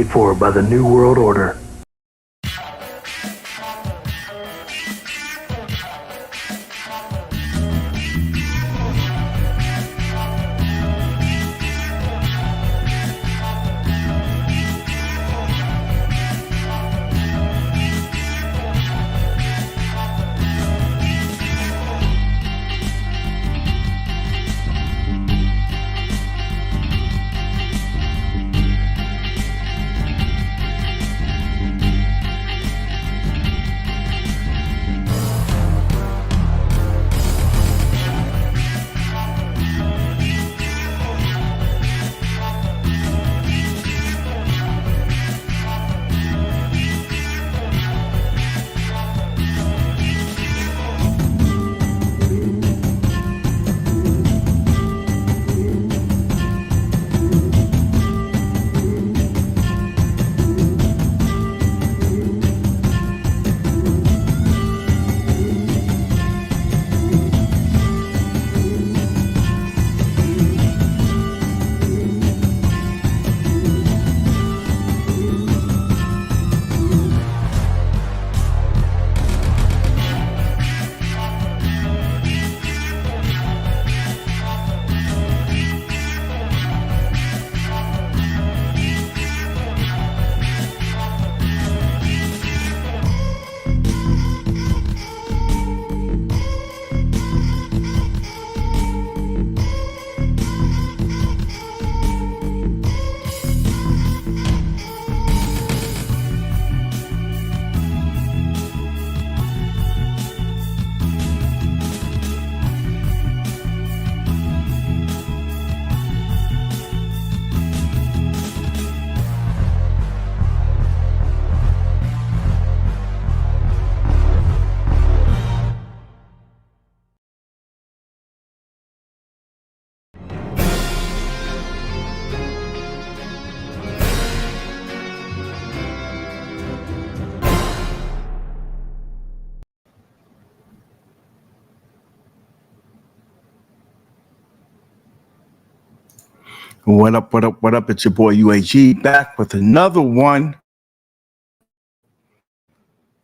paid for by the New World Order. What up, what up, what up? It's your boy UAG back with another one.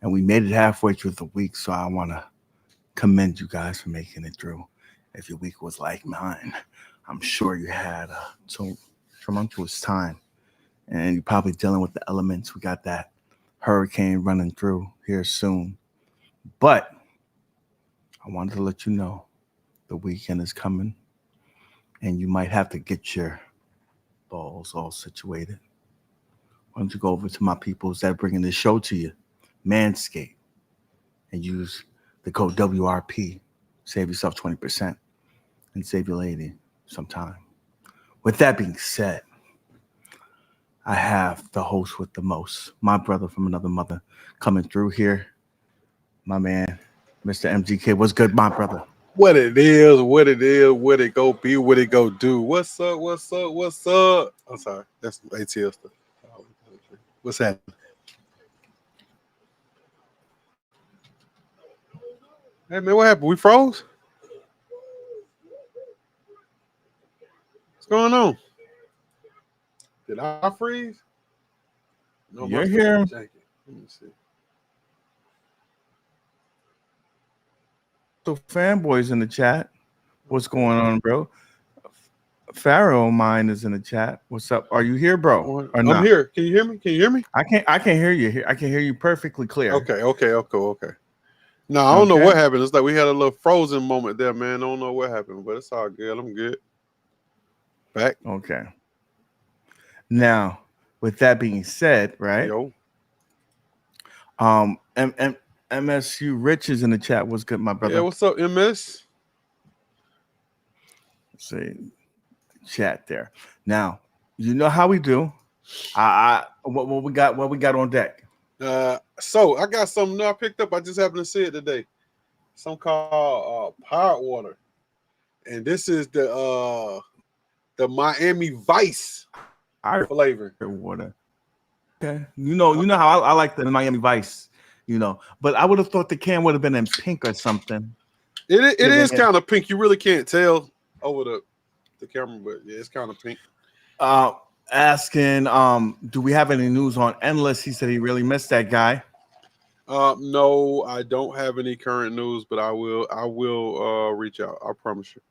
And we made it halfway through the week, so I want to commend you guys for making it through. If your week was like mine, I'm sure you had a tumultuous time. And you're probably dealing with the elements. We got that hurricane running through here soon. But I wanted to let you know the weekend is coming. And you might have to get your balls all situated. Why don't you go over to my peoples that are bringing this show to you, Manscaped, and use the code WRP. Save yourself 20% and save your lady some time. With that being said, I have the host with the most, my brother from another mother, coming through here. My man, Mr. MGK. What's good, my brother? What it is, what it go be, what it go do. What's up, what's up, what's up? I'm sorry, that's some ATL stuff. What's happening? Hey, man, what happened? We froze? What's going on? Did I freeze? No, you're here. Let me see. So fanboys in the chat. What's going on, bro? Pharaoh mine is in the chat. What's up? Are you here, bro? I'm here. Can you hear me? Can you hear me? I can't hear you here. I can hear you perfectly clear. Okay. No, I don't know what happened. It's like we had a little frozen moment there, man. I don't know what happened, but it's all good. I'm good. Back. Okay. Now, with that being said, right? Yo. MSU Rich is in the chat. What's good, my brother? Yeah, what's up, MS? Let's see, chat there. Now, you know how we do. What we got on deck? So I got something new I picked up. I just happened to see it today. Something called Powered Water, and this is the Miami Vice flavor water. Okay, you know how I like the Miami Vice. But I would have thought the can would have been in pink or something. It is kind of pink. You really can't tell over the camera, but yeah, it's kind of pink. asking, do we have any news on Endless? He said he really missed that guy. No, I don't have any current news, but I will reach out. I promise you.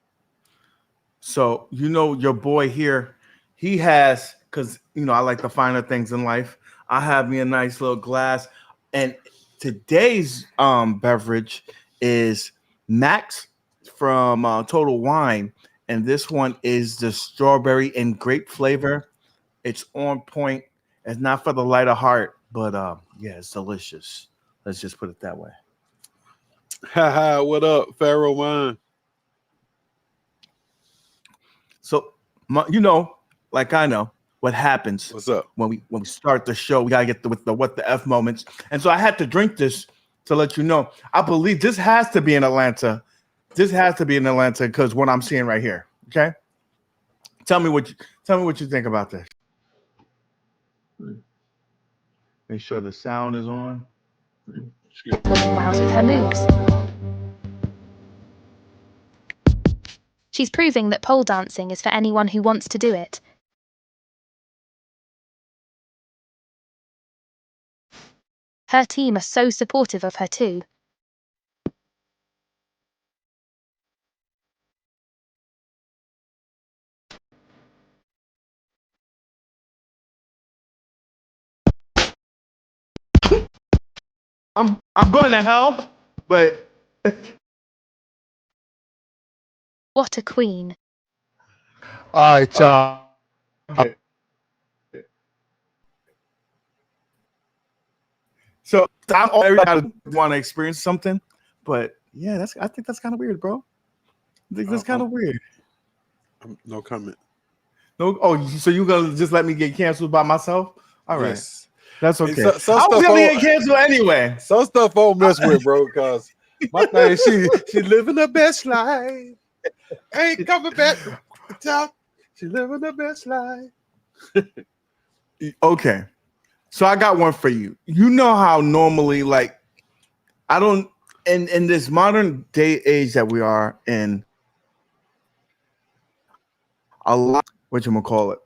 So, your boy here, he has, because, I like the finer things in life. I have me a nice little glass. And today's beverage is Max from Total Wine. And this one is the strawberry and grape flavor. It's on point. It's not for the light of heart, but yeah, it's delicious. Let's just put it that way. Haha, what up, Pharaoh Wine? So, like I know what happens. What's up? When we start the show, we gotta get with the what the F moments. And so I had to drink this to let you know. I believe this has to be in Atlanta. This has to be in Atlanta because what I'm seeing right here. Okay. Tell me what you think about this. Make sure the sound is on. Wows with her moves. She's proving that pole dancing is for anyone who wants to do it. Her team are so supportive of her too. I'm going to help, but What a queen. All right, y'all. okay. So I want to experience something, but yeah, I think that's kind of weird, bro. I think that's kind of weird. No comment. No, so you gonna just let me get canceled by myself? All right, yes. That's okay. So I was gonna get canceled anyway. Some stuff I won't mess with, bro, because my thing, she living the best life. Ain't coming back to the top. She living the best life. Okay. So I got one for you. You know how normally, like, I don't in this modern day age that we are in, a lot, whatchamacallit,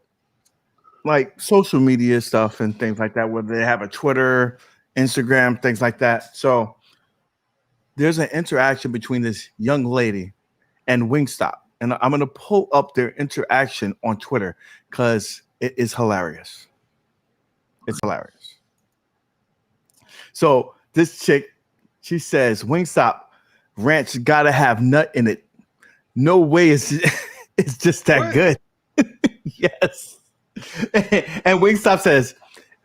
like social media stuff and things like that, where they have a Twitter, Instagram, things like that. So there's an interaction between this young lady and Wingstop. And I'm going to pull up their interaction on Twitter because it is hilarious. It's hilarious. So this chick, she says, Wingstop ranch got to have nut in it. No way it's just that good. Yes. And Wingstop says,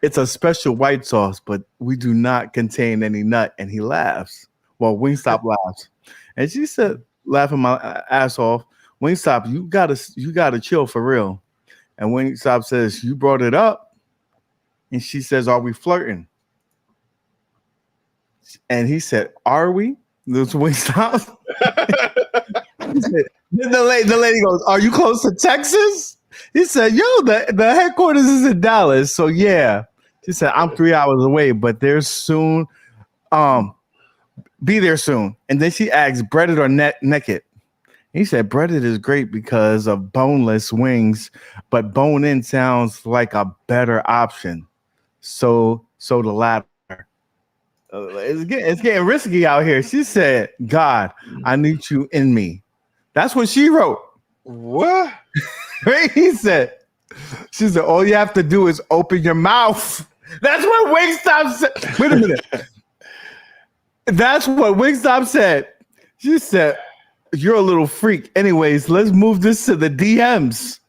it's a special white sauce, but we do not contain any nut. And he laughs. Well, Wingstop laughs. And she said, laughing my ass off, Wingstop, you gotta chill for real. And Wingstop says, you brought it up. And she says, are we flirting? And he said, are we? This Wingstop. The lady goes, are you close to Texas? He said, yo, the headquarters is in Dallas. So yeah. She said, I'm 3 hours away, but there's soon. Be there soon. And then she asks, breaded or naked? He said, breaded is great because of boneless wings, but bone in sounds like a better option. So the latter. It's getting risky out here. She said, God, I need you in me. That's what she wrote. What? She said, all you have to do is open your mouth. That's what Wingstop said. Wait a minute. That's what Wingstop said. She said, you're a little freak. Anyways, let's move this to the DMs.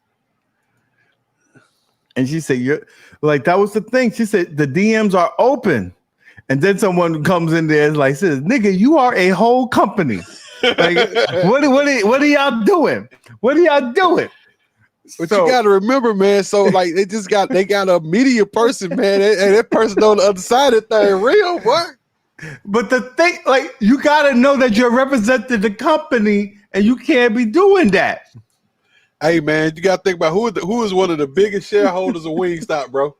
And she said, you're like, that was the thing. She said, the DMs are open. And then someone comes in there and like says, nigga, you are a whole company. Like, what are y'all doing? What are y'all doing? But you gotta remember, man. So like they got a media person, man, and that person on the other side of that thing real, boy. But the thing, like, you gotta know that you're representing the company, and you can't be doing that. Hey, man, you gotta think about who is one of the biggest shareholders of Wingstop, bro.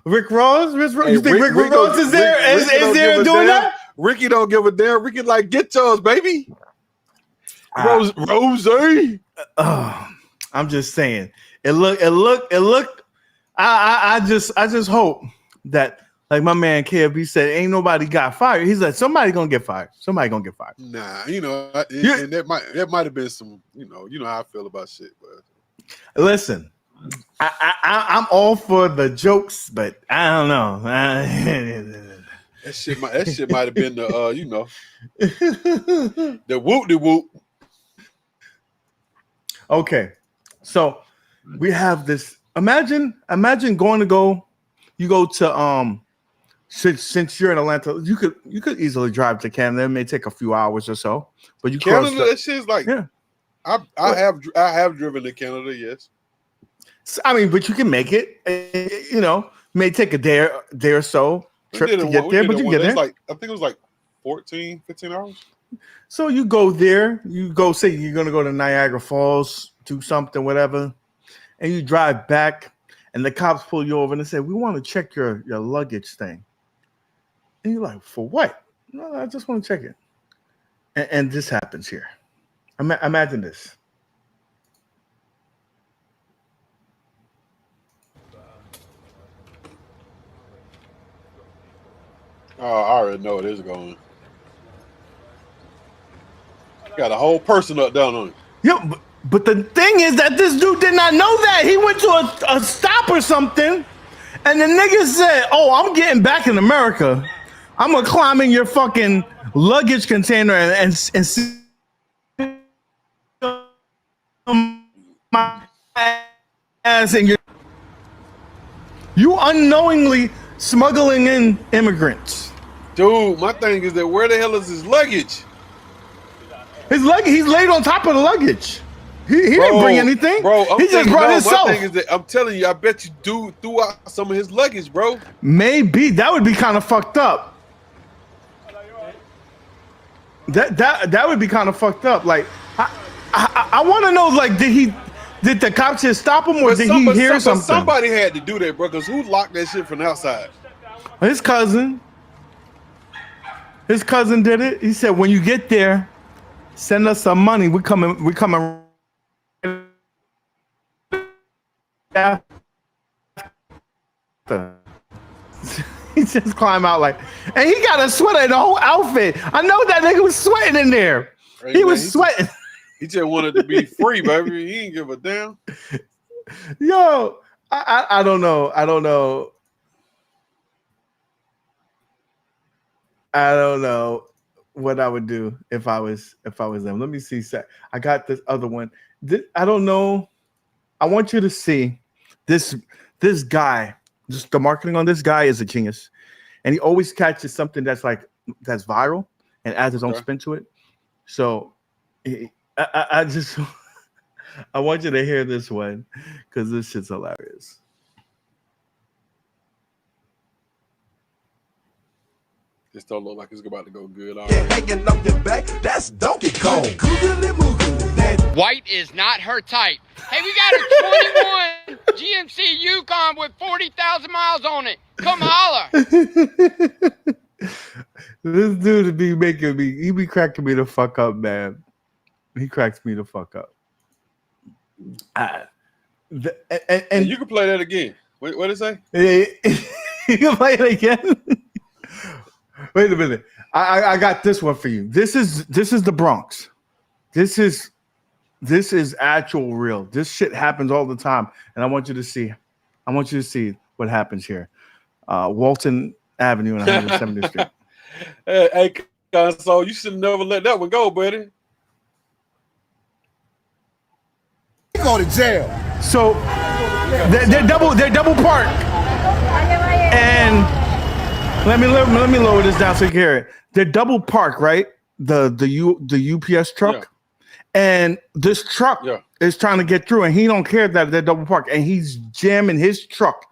Rick Ross? Hey, you think Rick Ross is there? Is there doing that? Ricky don't give a damn. Ricky like, get yours, baby. Rose. I'm just saying, It looked. I just hope that, like my man KFB said, ain't nobody got fired. He's like, somebody gonna get fired. Somebody gonna get fired. Nah, and that might have been some, you know how I feel about shit. But listen, I'm all for the jokes, but I don't know. That shit might have been the the whoop. Okay, so we have this. Imagine you go to since you're in Atlanta, you could easily drive to Canada. It may take a few hours or so, but you Canada. That shit's like, yeah. I have driven to Canada. Yes, I mean, but you can make it. You know, may take a day or so trip to get there, but you get there. Like, I think it was like 14, 15 hours. So you go there. You go say you're gonna go to Niagara Falls, do something, whatever, and you drive back, and the cops pull you over and they say, "We want to check your luggage thing." And you're like, "For what?" "No, I just want to check it." And this happens here. Imagine this. Oh, I already know where this is going. Got a whole person up down on it. Yeah, but the thing is that this dude did not know that. He went to a stop or something, and the nigga said, "Oh, I'm getting back in America. I'm gonna climb in your fucking luggage container and see my ass in your." You unknowingly smuggling in immigrants. Dude, my thing is that where the hell is his luggage? His luggage, he's laid on top of the luggage. He didn't bring anything. Bro, he just brought himself. My thing is that I'm telling you, I bet you dude threw out some of his luggage, bro. Maybe that would be kind of fucked up. That would be kind of fucked up. Like I want to know, like, did the cops just stop him, or did he hear something? Somebody had to do that, bro. Because who locked that shit from the outside? His cousin. His cousin did it. He said, "When you get there, send us some money. We coming." He just climbed out like, and he got a sweater in the whole outfit. I know that nigga was sweating in there. Hey, he was sweating. He just wanted to be free, baby. He didn't give a damn. Yo, I don't know. I don't know what I would do if I was them. Let me see. I got this other one. I don't know. I want you to see this guy. Just the marketing on this guy is a genius, and he always catches something that's viral and adds his own spin to it. So I just I want you to hear this one because this shit's hilarious. This don't look like it's about to go good. Hanging up your back, that's Donkey Kong. White is not her type. Hey, we got a 21 GMC Yukon with 40,000 miles on it. Come holler. This dude be cracking me the fuck up, man. He cracks me the fuck up. And you can play that again. What did it say? You can play it again. Wait a minute. I got this one for you. This is the Bronx. This is actual real. This shit happens all the time, and I want you to see. I want you to see what happens here. Walton Avenue and 170th Street. Hey, so you should have never let that one go, buddy. Go to jail. So they're double parked, and let me lower this down so you can hear it. They're double parked, right? The UPS truck. Yeah. And this truck is trying to get through, and he don't care that they're double parked, and he's jamming his truck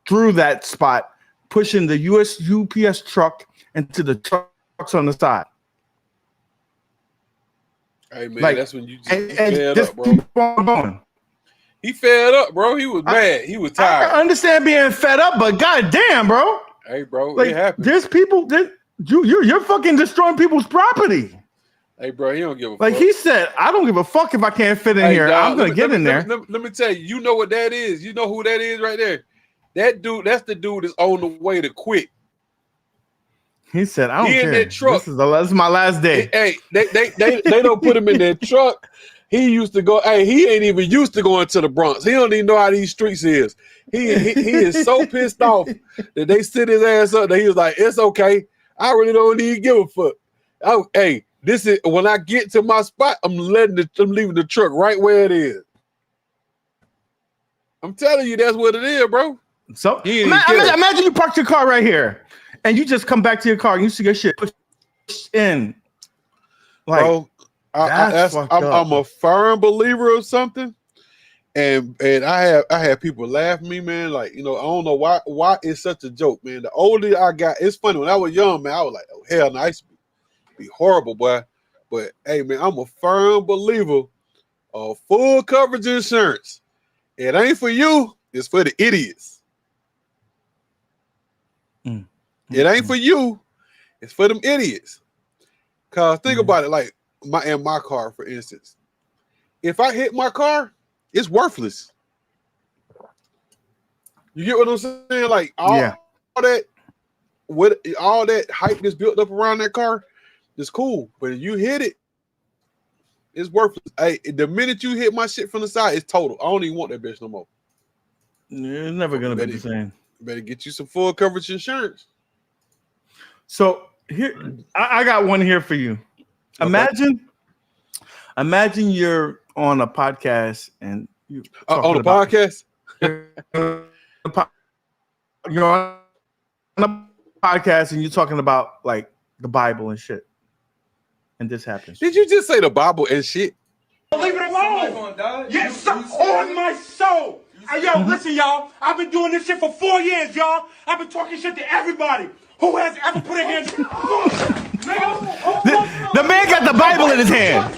through that spot, pushing the UPS truck into the trucks on the side. Hey man, that's when you just fed up, bro. He fed up, bro. He was mad. He was tired. I understand being fed up, but goddamn, bro. Hey, bro, like, it happens. There's people that you're fucking destroying people's property. Hey, bro, he don't give a Like fuck. he said, I don't give a fuck if I can't fit in here. Dog, I'm gonna get in there. Let me tell you, you know what that is. You know who that is right there. That dude, that's the dude that's on the way to quit. He said, I don't He in care. that truck. This is my last day. Hey, they don't put him in that truck. He used to go. Hey, he ain't even used to going to the Bronx. He don't even know how these streets is. He is so pissed off that they sit his ass up that he was like, it's okay. I really don't even give a fuck. Hey, this is when I get to my spot, I'm leaving the truck right where it is. I'm telling you, that's what it is, bro. So imagine you parked your car right here, and you just come back to your car and you see your shit pushed in. Like, bro, I'm a firm believer of something, and I have people laugh at me, man. Like, I don't know why it's such a joke, man. The older I got, it's funny. When I was young, man, I was like, oh hell no, I used to be horrible, boy. But hey, man, I'm a firm believer of full coverage insurance. It ain't for you, it's for the idiots. It ain't for you, it's for them idiots. Cause think about it, like my car, for instance. If I hit my car, it's worthless. You get what I'm saying? Like all that hype that's built up around that car is cool, but if you hit it, it's worthless. Hey, the minute you hit my shit from the side, it's total. I don't even want that bitch no more. It's never gonna be the same. Better get you some full coverage insurance. So here, I got one here for you. Okay. Imagine you're on a podcast and you on a podcast. You're on a podcast and you're talking about like the Bible and shit, and this happens. Did you just say the Bible and shit? Leave it alone. Yes, on my soul. Hey, yo, listen, y'all. I've been doing this shit for 4 years, y'all. I've been talking shit to everybody who has ever put a hand. The man got the Bible in his hand.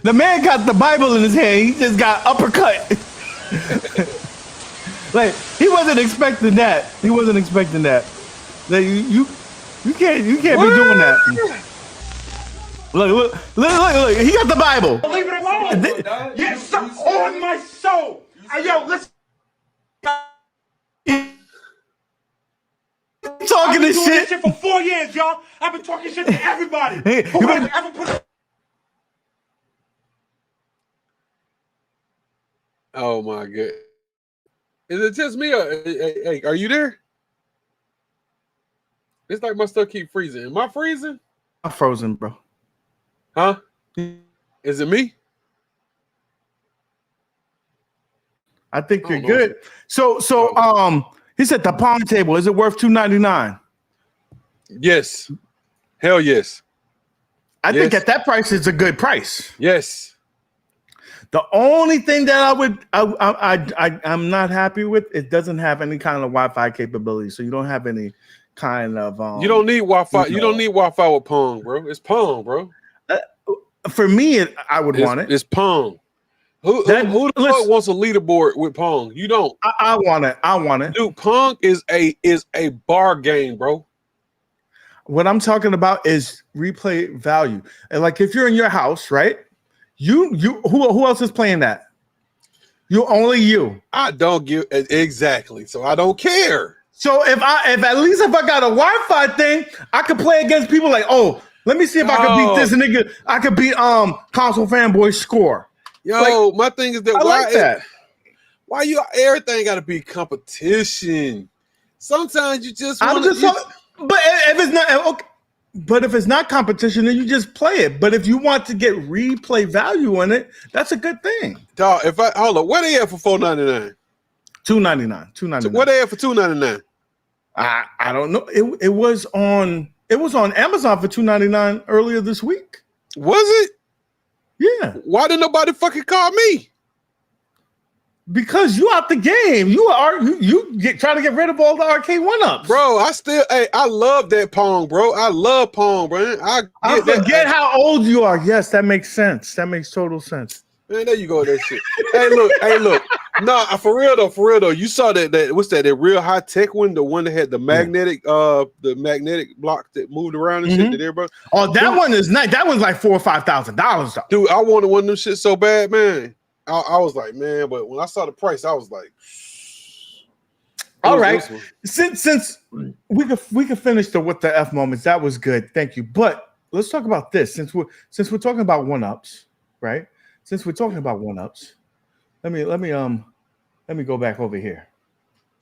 The man got the Bible in his hand. He just got uppercut. Like he wasn't expecting that. He wasn't expecting that. Like, you can't be doing that. Look. He got the Bible. Leave it alone. Yes, on my soul. Hey, yo, listen. Talking this shit for 4 years, y'all. I've been talking shit to everybody who has ever put. Oh my god! Is it just me? Or, hey, are you there? It's like my stuff keep freezing. Am I freezing? I'm frozen, bro. Huh? Is it me? I think you're good. So, he said the pong table, is it worth $299? Yes. Hell yes. I think at that price it's a good price. Yes. The only thing that I'm not happy with, it doesn't have any kind of Wi-Fi capability. So you don't have any kind of you don't need Wi-Fi. You don't need Wi-Fi with Pong, bro. It's Pong, bro. For me, I would want it. It's Pong. Who the fuck wants a leaderboard with Pong? You don't. I want it. I want it. Dude, Pong is a bar game, bro. What I'm talking about is replay value. And like if you're in your house, right? Who else is playing that? Only you. I don't give exactly. So I don't care. So if I got a Wi-Fi thing, I could play against people like, oh, let me see if I can beat this nigga. I could beat Console Fanboy's score. Yo, like, my thing is that why everything got to be competition? Sometimes you just want to. But if it's not okay, but if it's not competition, then you just play it. But if you want to get replay value in it, that's a good thing. Dog, hold on, where they at for $4.99? $2.99. So where they at for $2.99? I don't know. It was on Amazon for $2.99 earlier this week. Was it? Yeah. Why didn't nobody fucking call me? Because you out the game. You trying to get rid of all the Arcade1ups. Bro, I love that Pong, bro. I love Pong, bro. I forget how old you are. Yes, that makes sense. That makes total sense. Man, there you go with that shit. Hey, look. No, for real though. You saw that what's that? That real high tech one, the one that had the magnetic block that moved around and shit. That everybody. Oh, that one is nice. That one's like $4,000 or $5,000 though. Dude, I wanted one of them shit so bad, man. I was like, man, but when I saw the price, I was like, all right. Since we could finish with the F moments, that was good. Thank you. But let's talk about this. Since we're talking about one-ups, right? Since we're talking about one-ups, let me go back over here.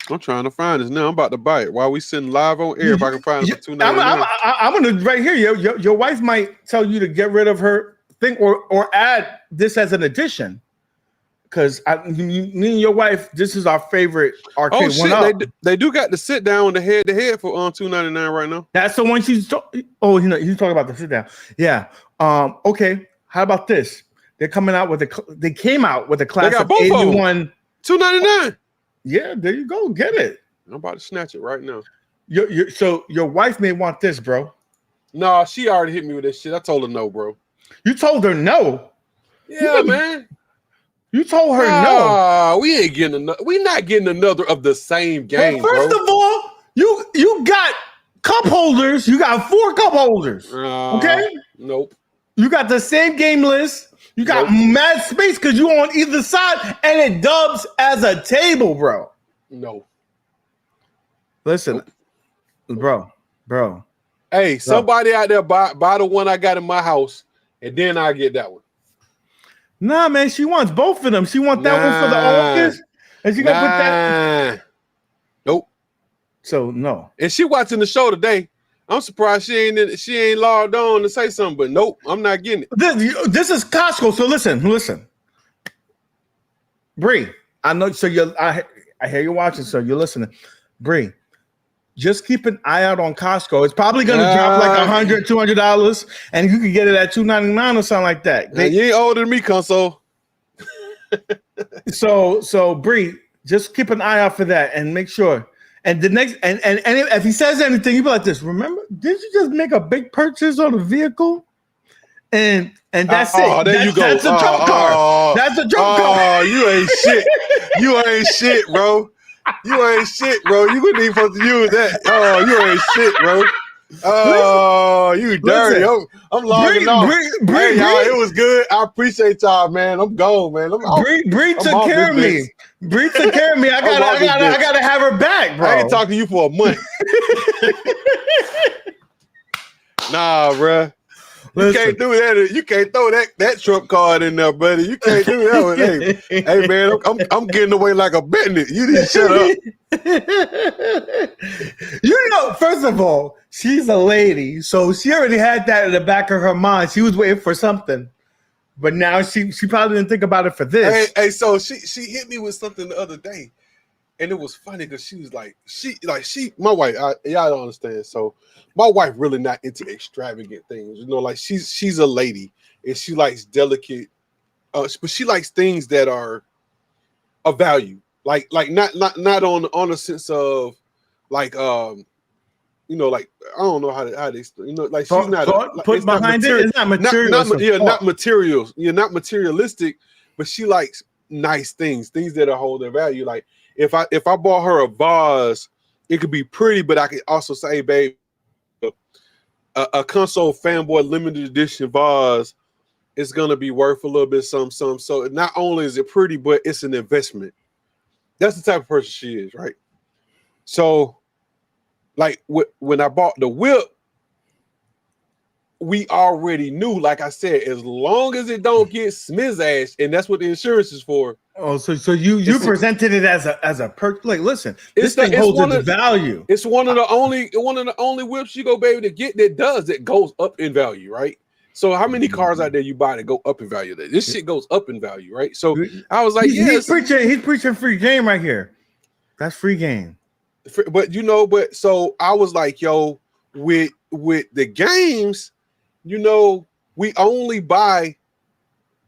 I'm trying to find this now. I'm about to buy it while we sitting live on air. If I can find it for $2.99. I'm gonna right here. Your wife might tell you to get rid of her thing or add this as an addition. Because me and your wife, this is our favorite arcade. Oh shit! They do got the sit down, the head to head for $2.99 right now. That's the one she's. He's talking about the sit down. Yeah. Okay. How about this? They came out with a class of 81. $2.99. Yeah, there you go. Get it. I'm about to snatch it right now. So your wife may want this, bro. No, she already hit me with this shit. I told her no, bro. You told her no. Yeah, man. You told her no. We ain't getting another. We not getting another of the same game. Well, first of all, you got cup holders. You got 4 cup holders. Okay. Nope. You got the same game list. You got mad space because you on either side, and it dubs as a table, bro. No. Listen, bro. Hey, somebody out there buy the one I got in my house, and then I get that one. Nah, man, she wants both of them. She wants that one for the August, and she gonna put that. Nope. So no. And she watching the show today. I'm surprised she ain't logged on to say something, but nope, I'm not getting it. This is Costco. So listen, Bree. I know. So I hear you watching. So you're listening, Bree. Just keep an eye out on Costco. It's probably going to drop like $100, $200, and you can get it at $2.99 or something like that. You ain't older than me, console. So Bree, just keep an eye out for that and make sure. And the next, and if he says anything, you be like this. Remember, did you just make a big purchase on a vehicle? And that's it. There you go. That's a trump card. That's a trump card. You ain't shit. You ain't shit, bro. You ain't shit, bro. You wouldn't even supposed to use that. Oh, you ain't shit, bro. Oh, you dirty. I'm logging off. Hey, y'all, it was good. I appreciate y'all, man. I'm gone, man. Bree took care of me. Bree took care of me. I gotta have her back, bro. I ain't talking to you for a month. Nah, bro. You can't do that. You can't throw that trump card in there, buddy. You can't do that one. Hey, man, I'm getting away like a bandit. You need to shut up. You know, first of all, she's a lady, so she already had that in the back of her mind. She was waiting for something, but now she probably didn't think about it for this. Hey, so she hit me with something the other day, and it was funny because she was like, my wife, y'all don't understand. So my wife really not into extravagant things, you know, like she's a lady and she likes delicate, but she likes things that are of value, like not on a sense of like you know, like I don't know how they you know, like she's not put behind it. It's not material. Not materials. You're not materialistic, but she likes nice things that are holding value. Like if I bought her a vase, it could be pretty, but I could also say, babe, a console fanboy limited edition vase is gonna be worth a little bit some. So not only is it pretty, but it's an investment. That's the type of person she is, right? So, like when I bought the whip, we already knew, like I said, as long as it don't get smizzashed, and that's what the insurance is for. Oh, so you presented it as a perk. Like, listen, this thing holds its value. It's one of the only whips you go, baby, to get that goes up in value, right? So how many cars out there you buy that go up in value? This shit goes up in value, right? So I was like, he's preaching free game right here. That's free game. But so I was like, yo, with the games, you know, we only buy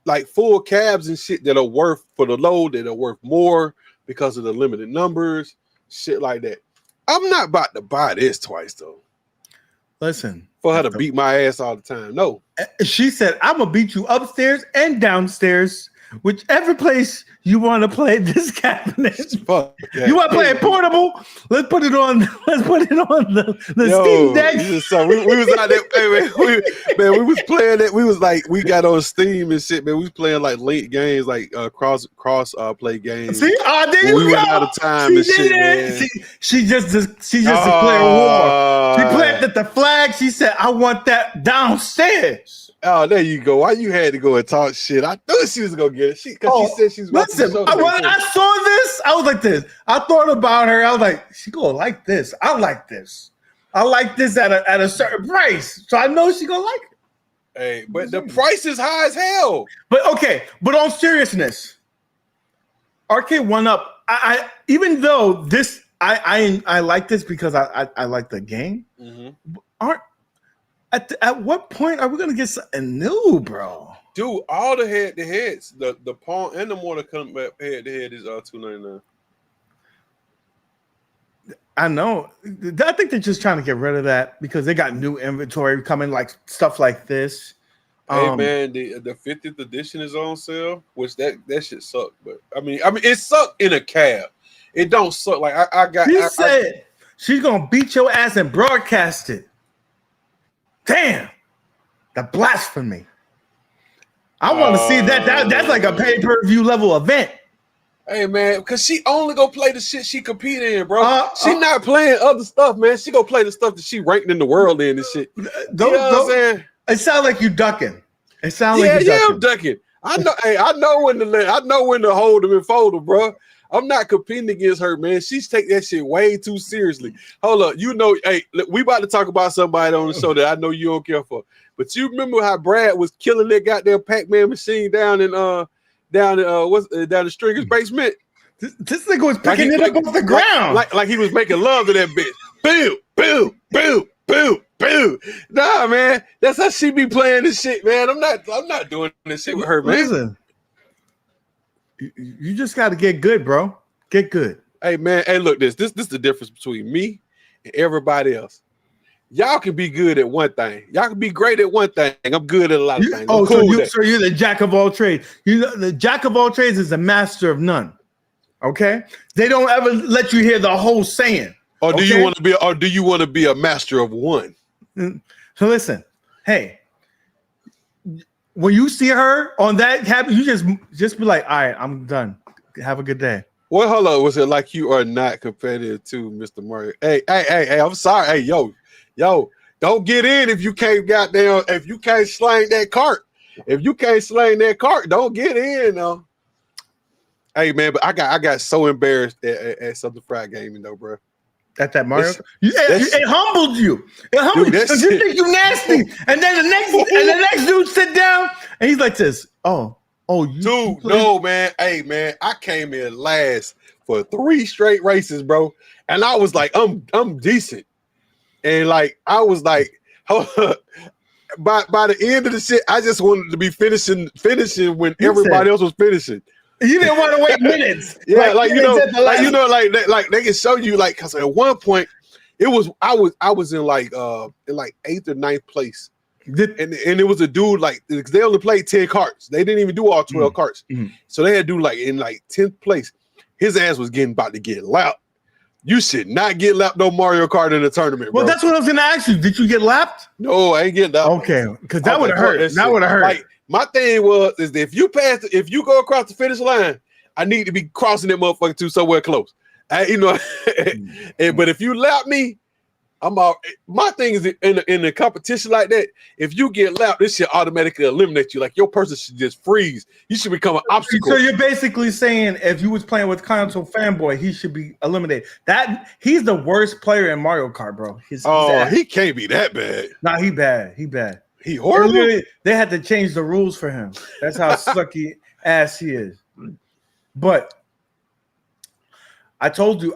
like full cabs and shit that are worth for the load, that are worth more because of the limited numbers, shit like that. I'm not about to buy this twice though. Listen, for her to beat my ass all the time. No, she said, I'm gonna beat you upstairs and downstairs. whichever place you want to play this cabinet. Fuck that. You want to play it portable? Let's put it on. Let's put it on the Steam Deck. So we was out there, man. We was playing it. We was like, we got on Steam and shit, man. We was playing like late games, like cross play games. See, there you we go. Went out of time and shit, man. She just declared war. She planted the flag. She said, "I want that downstairs." Oh, there you go. Why you had to go and talk shit? I knew she was gonna get it. She said she's listen. When I saw this, I was like this. I thought about her. I was like, she gonna like this. I like this. I like this at a certain price, so I know she gonna like it. Hey, but the price is high as hell. But okay, but on seriousness, Arcade1up. I even though this, I like this because I like the game. Mm-hmm. At what point are we gonna get something new, bro? Dude, all the heads, the pawn and the mortar come back head to head is $299. I know. I think they're just trying to get rid of that because they got new inventory coming, like stuff like this. Hey man, the 50th edition is on sale, which that shit sucked. But I mean, it sucked in a cab. It don't suck like I got. She said she's gonna beat your ass and broadcast it. Damn, the blasphemy! I want to see that. That's like a pay-per-view level event. Hey man, because she only go play the shit she compete in, bro. She not playing other stuff, man. She go play the stuff that she ranked in the world in and shit. You know what I'm saying? It sounds like you ducking. It sounds like you I'm ducking. I know. Hey, I know when to hold them and fold them, bro. I'm not competing against her, man. She's take that shit way too seriously. Hold up, hey, look, we about to talk about somebody on the show that I know you don't care for. But you remember how Brad was killing that goddamn Pac-Man machine down the Stringer's basement? This nigga was picking it up off the ground, like he was making love to that bitch. Boo, boo, boo, boo, boo. Nah, man, that's how she be playing this shit, man. I'm not doing this shit with her, man. Listen. You just got to get good, bro. Get good. Hey, man. Hey, look, this is the difference between me and everybody else. Y'all can be good at one thing. Y'all can be great at one thing. I'm good at a lot of things. So you're the jack of all trades. The jack of all trades is the master of none. Okay? They don't ever let you hear the whole saying. Or do you want to be a master of one? So listen, hey. When you see her on that happen, you just be like, all right, I'm done. Have a good day. Well, hello. Was it like you are not competitive too, Mr. Mario? Hey, I'm sorry. Hey, yo, don't get in if you can't slang that cart. If you can't slang that cart, don't get in, though. Hey, man, but I got so embarrassed at Southern Fried Gaming, though, bro. At that Mario, it humbled you. It humbled you because you think you nasty, and then the next dude sit down and he's like this. Dude, no, man. Hey, man, I came in last for 3 straight races, bro, and I was like, I'm decent, and like I was like, by the end of the shit, I just wanted to be finishing when everybody else was finishing. You didn't want to wait minutes. Yeah, like they can show you, like, because at one point I was in like 8th or 9th place. And it was a dude, like, they only played 10 carts. They didn't even do all 12 carts. Mm-hmm. So they had to do like in like 10th place. His ass was about to get lapped. You should not get lapped no Mario Kart in a tournament, bro. Well, that's what I was gonna ask you. Did you get lapped? No, I ain't getting lapped. Okay, because that would have hurt. That would have hurt. Like, my thing is that if you go across the finish line, I need to be crossing that motherfucker to somewhere close. But if you lap me, I'm out. My thing is in a competition like that, if you get lapped, this shit automatically eliminate you. Like, your person should just freeze. You should become an obstacle. So you're basically saying if you was playing with Console Fanboy, he should be eliminated. He's the worst player in Mario Kart, bro. He can't be that bad. Nah, he bad. He bad. He horrible. They had to change the rules for him. That's how sucky ass he is. But I told you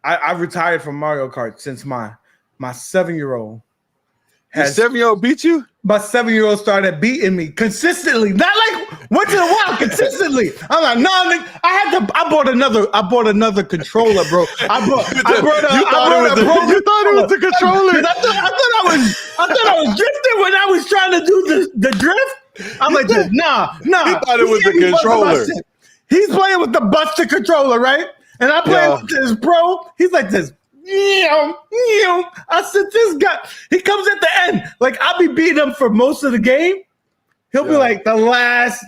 I retired from Mario Kart since my 7-year-old. Your 7-year-old beat you? My 7-year-old started beating me consistently. Not like once in a while, consistently. I'm like, no, nigga, I bought another controller, bro. You thought it was the controller. I thought I was drifting when I was trying to do the drift. I'm like this. Nah. He thought it was the controller. He's playing with the Buster controller, right? And I'm playing with this bro. He's like this. I said, this guy. He comes at the end. Like I'll be beating him for most of the game. He'll be like the last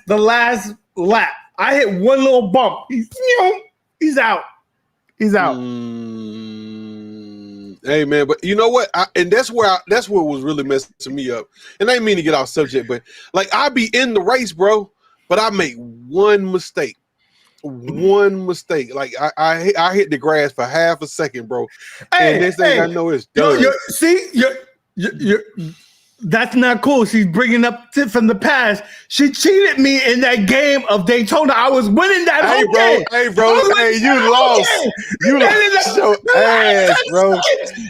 lap. I hit one little bump. He's out. He's out. Hey man, but you know what? That's what was really messing me up. And I didn't mean to get off subject, but like I be in the race, bro, but I make one mistake. Like I hit the grass for half a second, bro. And next thing I know it's done. You're that's not cool. She's bringing up from the past. She cheated me in that game of Daytona. I was winning that whole game. Hey, bro. Hey, you lost. You lost your ass, bro.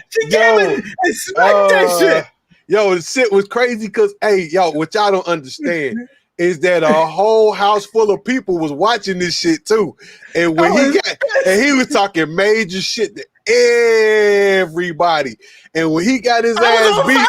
She came in and smacked that shit. Yo, the shit was crazy because, hey, yo, what y'all don't understand is that a whole house full of people was watching this shit too. And when he was talking major shit to everybody. And when he got his ass beat,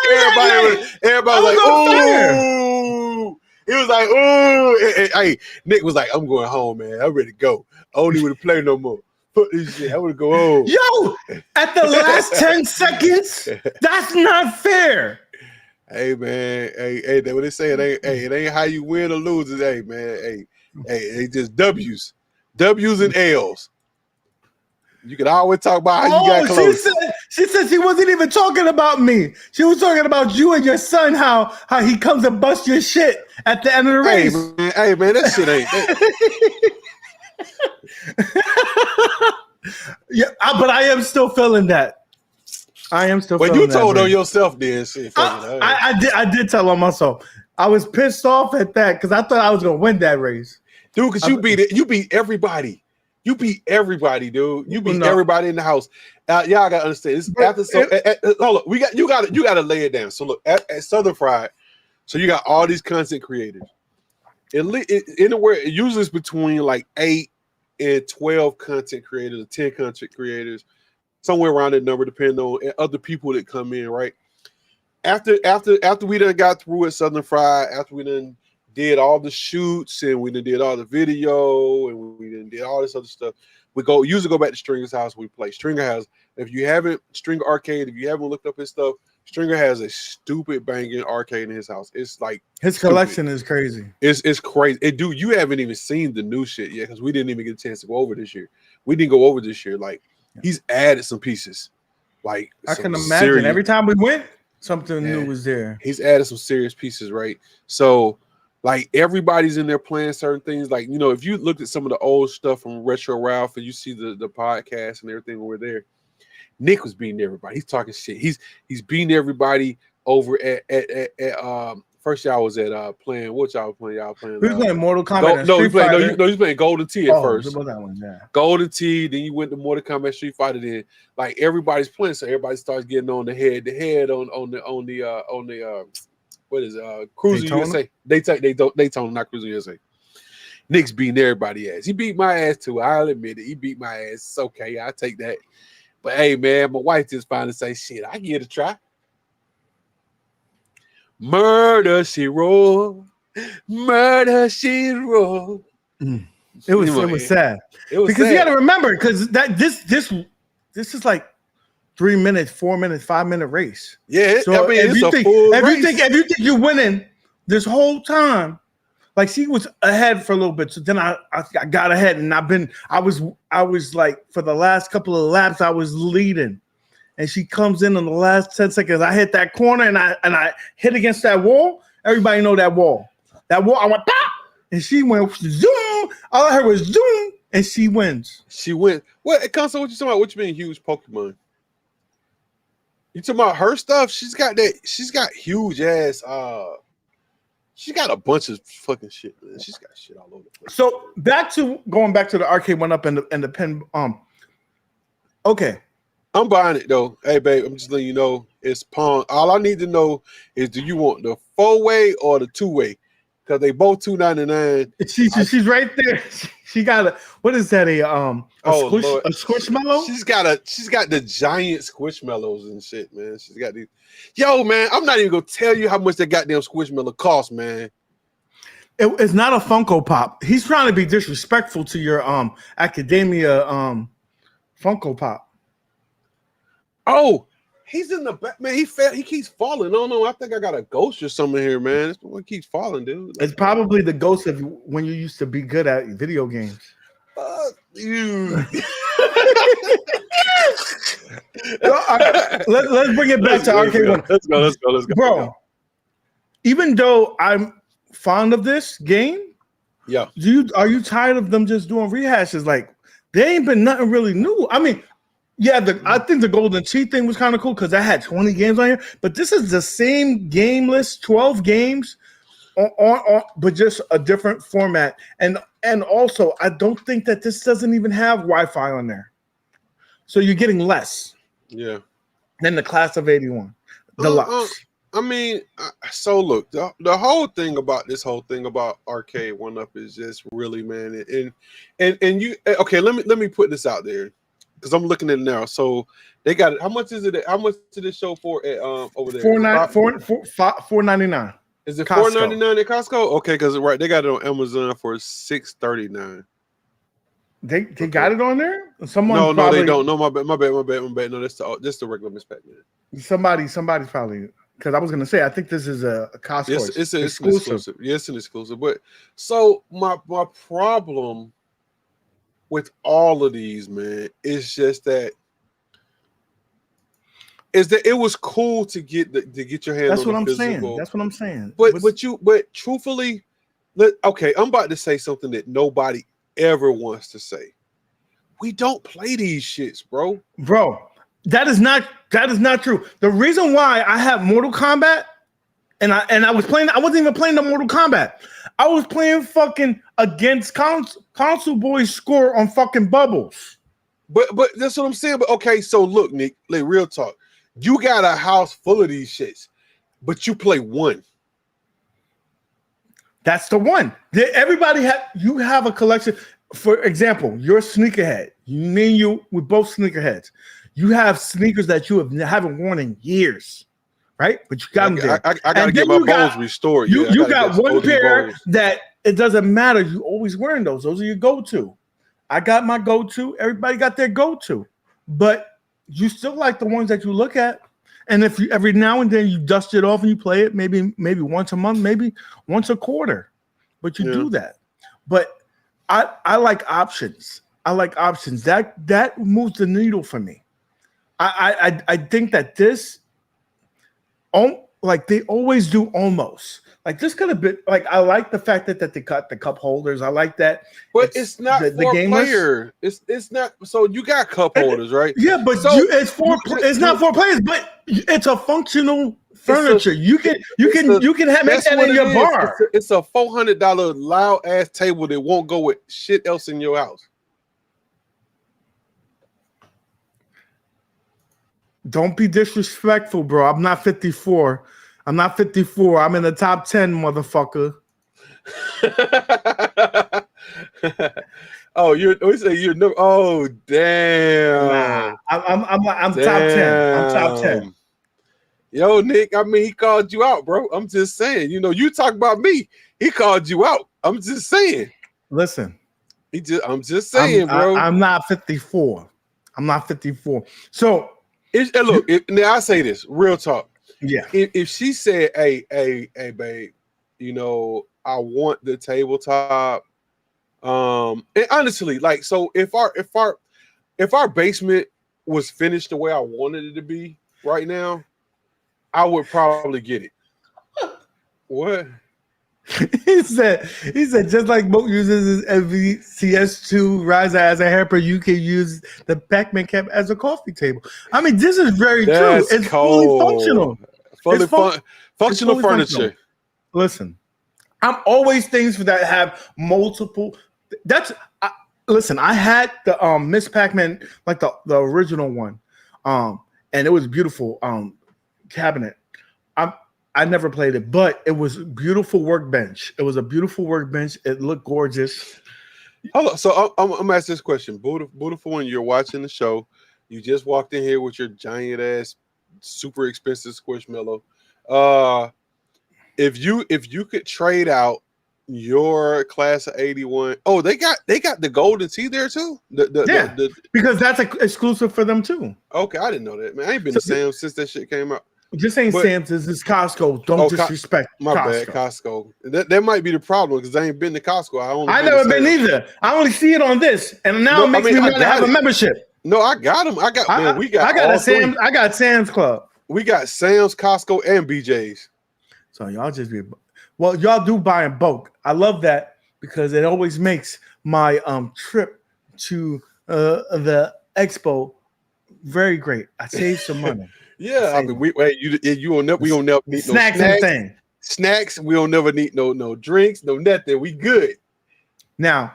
everybody was like, ooh. He was like, ooh. And, hey, Nick was like, I'm going home, man. I'm ready to go. I don't even want to play no more. Put this shit. I want to go home. Yo, at the last 10 seconds, that's not fair. Hey, man. Hey, when they say it ain't how you win or lose. Hey, man. Hey, they just W's. W's and L's. You can always talk about how you got close. She said she wasn't even talking about me. She was talking about you and your son, how he comes and busts your shit at the end of the race. Hey, man, that shit ain't that. Yeah, but I am still feeling that. I am still feeling that. But you told on yourself then. Shit, I did tell on myself. I was pissed off at that because I thought I was going to win that race. Dude, because you beat everybody. You beat everybody, dude. You beat everybody in the house. Y'all gotta understand. This after hold up. You gotta lay it down. So look at Southern Fried. So you got all these content creators. Anywhere usually it's between like 8 and 12 content creators, or 10 content creators, somewhere around that number, depending on other people that come in. Right after we done got through at Southern Fried, after we done did all the shoots and we done did all the video and we done did all this other stuff, we usually go back to Stringer's house. We play. Stringer has, if you haven't, Stringer Arcade, if you haven't looked up his stuff, Stringer has a stupid banging arcade in his house. It's like his collection is crazy. It's crazy. Dude, you haven't even seen the new shit yet because we didn't even get a chance to go over this year. We didn't go over this year. Like he's added some pieces. Like I can imagine every time we went, something new was there. He's added some serious pieces, right? So like everybody's in there playing certain things. Like, you know, if you looked at some of the old stuff from Retro Ralph and you see the podcast and everything over there, Nick was beating everybody. He's talking shit. He's beating everybody over at first y'all was at playing what y'all playing? Y'all playing we playing Mortal Kombat. He's playing Golden Tee at first. That one, yeah. Golden Tee, then you went to Mortal Kombat Street Fighter, then like everybody's playing, so everybody starts getting on the head on the what is Cruiser USA? Daytona, not Cruiser USA. Nick's beating everybody ass. He beat my ass too. I'll admit it. He beat my ass. It's okay. I'll take that. But hey, man, my wife just finally say, shit, I give it a try. Murder, she wrote. Murder, she wrote. It was sad. It was because sad. You got to remember, because this is like 3 minutes, 4 minutes, 5 minute race. Yeah, so I mean, it's a full race. If you think you're winning this whole time, like she was ahead for a little bit. So then I got ahead, and I was like for the last couple of laps I was leading, and she comes in the last 10 seconds. I hit that corner and I hit against that wall. Everybody know that wall. That wall. I went pop, and she went zoom. All I heard was zoom, and she wins. She wins. What console? What you talking about? What you mean huge Pokemon? You talking about her stuff? She's got huge ass. She got a bunch of fucking shit, man. She's got shit all over the place. So going back to the Arcade1up and the pen. Okay, I'm buying it though. Hey, babe, I'm just letting you know it's Pong. All I need to know is, do you want the 4-way or the 2-way? Because they both $2.99. She's right there. She got a, what is that? A squishmallow? She's got the giant squishmallows and shit, man. She's got these. Yo, man, I'm not even gonna tell you how much that goddamn squishmallow cost, man. It's not a Funko Pop. He's trying to be disrespectful to your Academia Funko Pop. Oh, he's in the back, man. He fell. He keeps falling. Oh no, I think I got a ghost or something here, man. This one keeps falling, dude. It's probably the ghost of when you used to be good at video games. You. Let's bring it back to Arcade1up. Let's go. Bro, even though I'm fond of this game, yeah. Are you tired of them just doing rehashes? Like, there ain't been nothing really new. I mean, yeah, I think the Golden Cheat thing was kind of cool because I had 20 games on here, but this is the same game list, 12 games, but just a different format. And also, I don't think that this doesn't even have Wi-Fi on there. So you're getting less. Yeah. Than the Class of 81 Deluxe. I mean, so look, the whole thing about Arcade1up is just really, man, and you okay? Let me put this out there because I'm looking at it now. So they got it. How much is it? How much did it show for at over there? $4.99. Is it $4.99 at Costco? Okay, because right, they got it on Amazon for $6.39. They got it on there. Someone no, probably, they don't. No, my bad. No, that's the regular Miss Pac-Man. Somebody's probably. Because I was gonna say, I think this is a Costco. Yes, it's an exclusive. Yes, an exclusive. But so my problem with all of these, man, is just that it was cool to get your hand. That's on what I'm physical. saying. That's what I'm saying. But truthfully, okay, I'm about to say something that nobody ever wants to say. We don't play these shits, bro. Bro. That is not true. The reason why I have Mortal Kombat and I was playing, I wasn't even playing the Mortal Kombat. I was playing fucking against Council Boy's score on fucking Bubbles. But that's what I'm saying. But okay, so look, Nick, like real talk. You got a house full of these shits, but you play one. That's the one. You have a collection. For example, you're a sneakerhead. Me and you, we're both sneakerheads. You have sneakers that you haven't worn in years, right? But you got them there. I got to get my bones restored. You got one pair that it doesn't matter. You always wearing those. Those are your go-to. I got my go-to. Everybody got their go-to. But you still like the ones that you look at. And if you every now and then you dust it off and you play it, maybe once a month, maybe once a quarter. But you do that. But I like options. I like options. That moves the needle for me. I think that this, like they always do almost. Like this could have been like I like the fact that they cut the cup holders. I like that. But it's not the player. It's not. So you got cup holders, right? Yeah, but it's not for players, but it's a functional furniture. You can make that in your bar. It's a $400 loud ass table that won't go with shit else in your house. Don't be disrespectful, bro. I'm not 54. I'm not 54. I'm in the top 10, motherfucker. Oh, damn. Nah, I'm top 10. I'm top 10. Yo, Nick, I mean, he called you out, bro. I'm just saying. You talk about me. He called you out. I'm just saying. Listen. I'm just saying, bro. I'm not 54. I'm not 54. So, look, now I say this, real talk. Yeah. If she said, hey, babe, I want the tabletop. And honestly, like, so if our basement was finished the way I wanted it to be right now, I would probably get it. What? He said just like Moat uses his MVCS2 riser as a hamper, you can use the Pac-Man cap as a coffee table. I mean, this is very true. It's fully functional. Functional furniture. Functional. Listen, I'm always things for that have multiple. Listen. I had the Miss Pac-Man, like the original one, and it was beautiful cabinet. I never played it, but it was a beautiful workbench. It was a beautiful workbench. It looked gorgeous. Hold on. So I'm gonna ask this question. Beautiful one, you're watching the show. You just walked in here with your giant ass, super expensive Squishmallow. If you could trade out your class of 81. Oh, they got the golden tee there too. Because that's exclusive for them too. Okay, I didn't know that, man. I ain't been to Sam's since that shit came out. Just saying, But- Sam's. This is Costco. Don't disrespect My Costco. bad, Costco. That might be the problem because I ain't been to Costco. I never been either. I only see it on this, and now it makes me want to have a membership. No, I got them. I got Sam's Club. We got Sam's, Costco, and BJ's. So y'all just be y'all do buy in bulk. I love that because it always makes my trip to the expo very great. I save some money. Yeah, I mean, we will never need snacks no and things. Snacks. We don't never need no drinks, no nothing. We good. Now,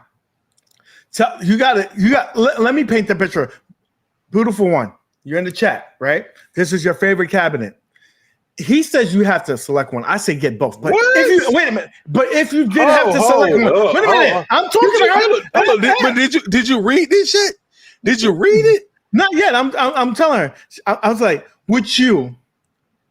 so let me paint the picture. Beautiful one. You're in the chat, right? This is your favorite cabinet. He says you have to select one. I say get both. But wait a minute. But if you did have to select one, wait a minute. I'm talking But did you read this shit? Did you read it? Not yet. I'm telling her. I was like, would you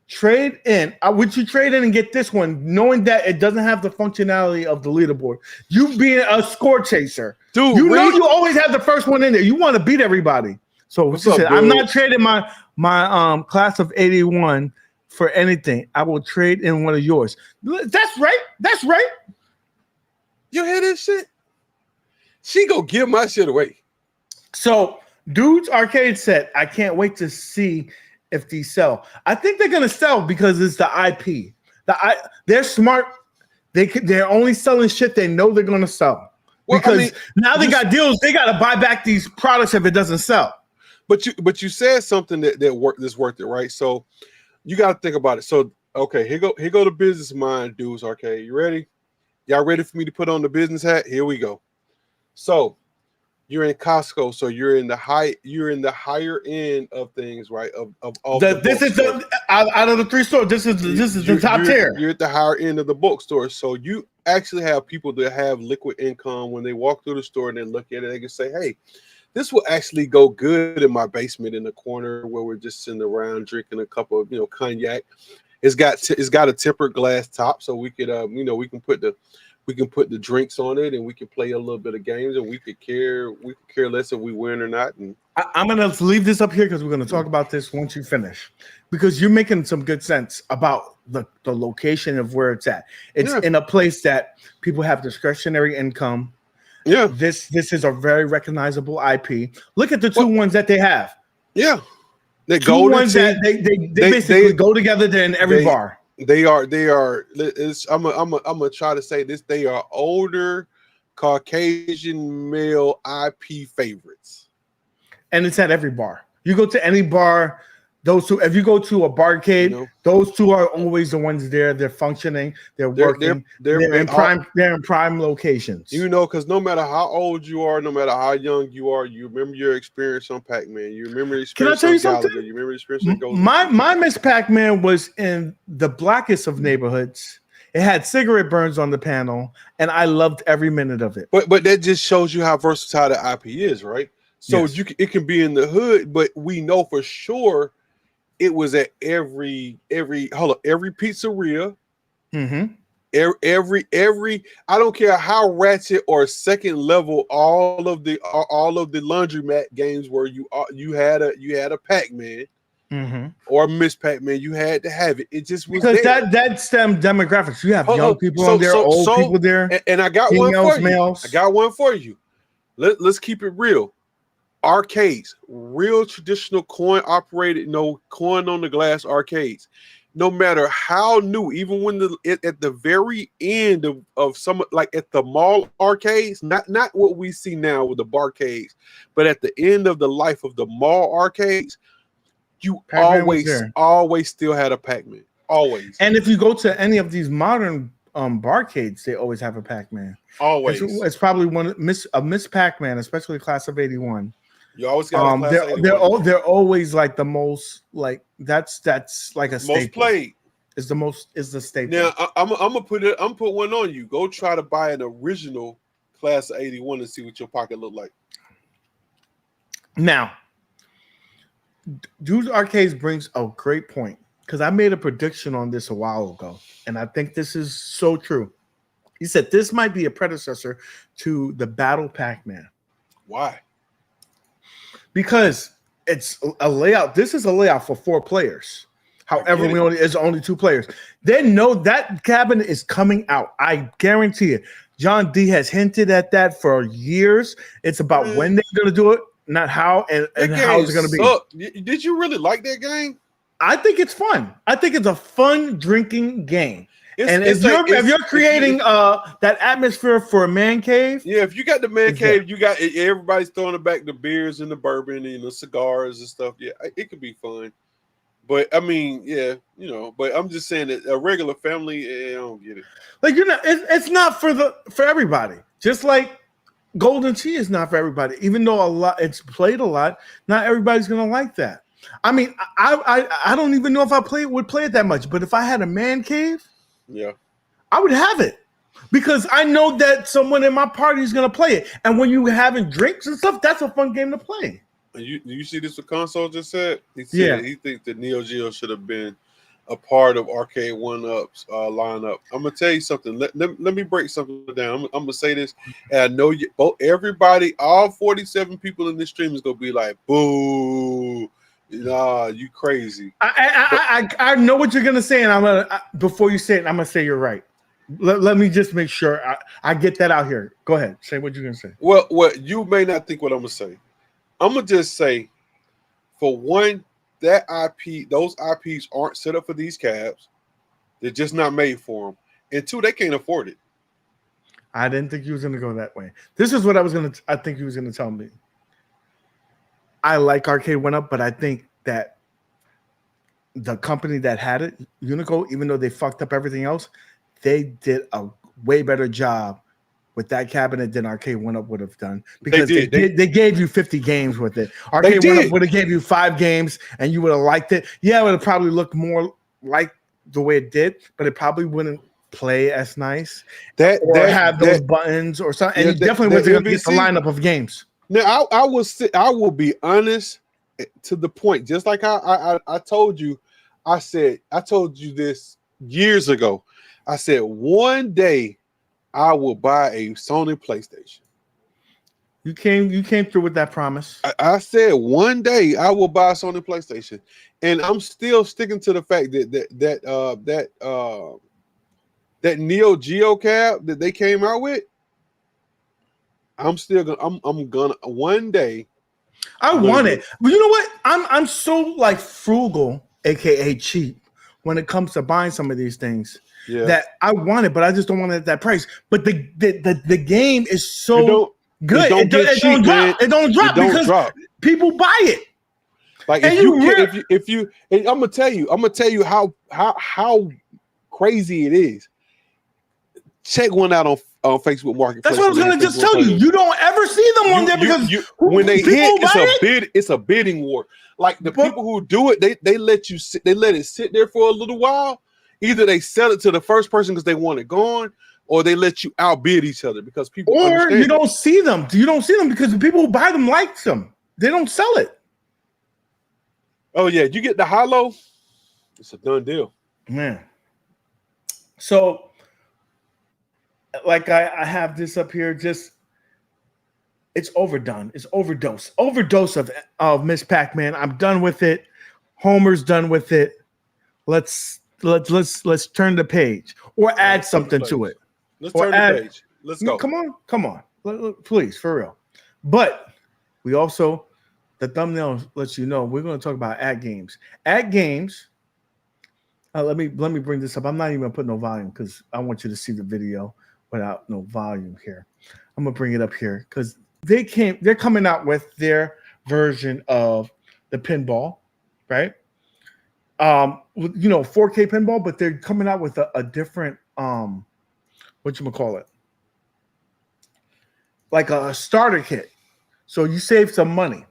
trade in? Would you trade in and get this one, knowing that it doesn't have the functionality of the leaderboard? You being a score chaser, dude. You know you always have the first one in there. You want to beat everybody. So she said, I'm not trading my class of 81 for anything. I will trade in one of yours. That's right. That's right. You hear this shit? She go give my shit away. So, Dude's Arcade said, I can't wait to see if these sell. I think they're gonna sell because it's the IP. They're smart. They're only selling shit they know they're gonna sell. Well, because now they got deals. They got to buy back these products if it doesn't sell. But you said something that worked it, right? So you got to think about it. So okay, here go the business mind, Dudes Arcade. You ready? Y'all ready for me to put on the business hat? Here we go. So you're in Costco, so you're in the higher end of things, right? Of all this is the out of the three stores. This is the top tier. You're at the higher end of the bookstore, so you actually have people that have liquid income. When they walk through the store and they look at it, they can say, "Hey, this will actually go good in my basement in the corner where we're just sitting around drinking a cup of cognac. It's got a tempered glass top, so we could we can put the drinks on it and we can play a little bit of games and we could care less if we win or not." And I'm gonna leave this up here because we're gonna talk about this once you finish, because you're making some good sense about the location of where it's at. It's in a place that people have discretionary income. Yeah, this is a very recognizable IP. Look at the two ones that they have. Yeah, they basically go together. They're in every bar. They are. I'm gonna try to say this. They are older Caucasian male IP favorites, and it's at every bar. You go to any bar. Those two. If you go to a barcade, those two are always the ones there. They're functioning. They're working. They're in prime. They're in prime locations. Because no matter how old you are, no matter how young you are, you remember your experience on Pac-Man. You remember your experience on Gallagher. You remember your experience on Ghost. My Miss Pac-Man was in the blackest of neighborhoods. It had cigarette burns on the panel, and I loved every minute of it. But that just shows you how versatile the IP is, right? So it can be in the hood, but we know for sure it was at every pizzeria. Mm-hmm. Every I don't care how ratchet or second level all of the laundromat games where you had a Pac-Man. Mm-hmm. Or Miss Pac-Man, you had to have it. It just was because there. that's them demographics. You have young people on there, old people there, and I got one for you. I got one for you. Let's keep it real. Arcades, real traditional coin operated, coin on the glass arcades. No matter how new, even when at the very end of some, like at the mall arcades, not what we see now with the barcades, but at the end of the life of the mall arcades, you always still had a Pac-Man. Always. And if you go to any of these modern barcades, they always have a Pac-Man. Always. It's probably a Miss Pac-Man, especially class of 81. You always got they're always like the most, like that's like a most staple. Played. Is the staple. Now I'm gonna put one on you. Go try to buy an original class of 81 and see what your pocket look like. Now, Dude's Arcades brings a great point, because I made a prediction on this a while ago, and I think this is so true. He said this might be a predecessor to the Battle Pac-Man. Why? Because it's a layout. This is a layout for 4 players. However, it's only 2 players. They know that cabinet is coming out. I guarantee it. John D has hinted at that for years. It's about when they're going to do it, not how, and how it's going to be. Did you really like that game? I think it's fun. I think it's a fun drinking game. If you're creating that atmosphere for a man cave, if you got the man cave, you got everybody's throwing back the beers and the bourbon and the cigars and stuff. Yeah, it could be fun. But I mean, but I'm just saying that a regular family, I don't get it. Like it's not for everybody. Just like Golden Tea is not for everybody. Even though it's played a lot, not everybody's gonna like that. I mean, I don't even know if I would play it that much. But if I had a man cave, I would have it because I know that someone in my party is gonna play it. And when you having drinks and stuff, that's a fun game to play. You see this? What Console just said? He said he thinks that Neo Geo should have been a part of Arcade1up's lineup. I'm gonna tell you something. Let me break something down. I'm gonna say this, and I know everybody, all 47 people in this stream is gonna be like, "Boo, nah, you crazy." I know what you're gonna say, and before you say it, I'm gonna say you're right. Let me just make sure I get that out here. Go ahead, say what you're gonna say. Well, you may not think what I'm gonna say. I'm gonna just say, for one, those IPs aren't set up for these cabs. They're just not made for them. And 2, they can't afford it. I didn't think you was gonna go that way. This is what I think you was gonna tell me. I like Arcade1up, but I think that the company that had it, Unico, even though they fucked up everything else, they did a way better job with that cabinet than Arcade1up would have done, because they gave you 50 games with it. Arcade1up would have gave you 5 games and you would have liked it. Yeah, it would have probably looked more like the way it did, but it probably wouldn't play as nice or have those buttons or something. And you definitely wasn't going to get the lineup of games. Now, I will be honest to the point, just like I told you. I told you this years ago. I said one day I will buy a Sony PlayStation. You came through with that promise. I said one day I will buy a Sony PlayStation, and I'm still sticking to the fact that Neo Geo cab that they came out with. I'm gonna one day. I want it. But you know what? I'm so like frugal, aka cheap, when it comes to buying some of these things. Yeah. That I want it, but I just don't want it at that price. But the game is so good. It don't drop because people buy it. Like if you I'm gonna tell you how crazy it is. Check one out on Facebook Marketplace. That's what I was gonna just tell you. You don't ever see them on there because when they hit, it's a bidding war. Like the people who do it, they let it sit there for a little while. Either they sell it to the first person because they want it gone, or they let you outbid each other because people. Or you don't see them. You don't see them because the people who buy them like them. They don't sell it. Oh yeah, you get the high-low. It's a done deal, man. So, like I have this up here. Just it's overdone. It's overdose of Miss Pac-Man. I'm done with it. Homer's done with it. Let's turn the page or add something to it. Let's turn the page. Let's go. Come on. Please, for real. But we also, the thumbnail lets you know we're going to talk about Atgames. Atgames. Let me bring this up. I'm not even going to put no volume because I want you to see the video without no volume here. I'm going to bring it up here because they're coming out with their version of the pinball, right? 4K pinball, but they're coming out with a different whatchamacallit, like a starter kit. So you save some money.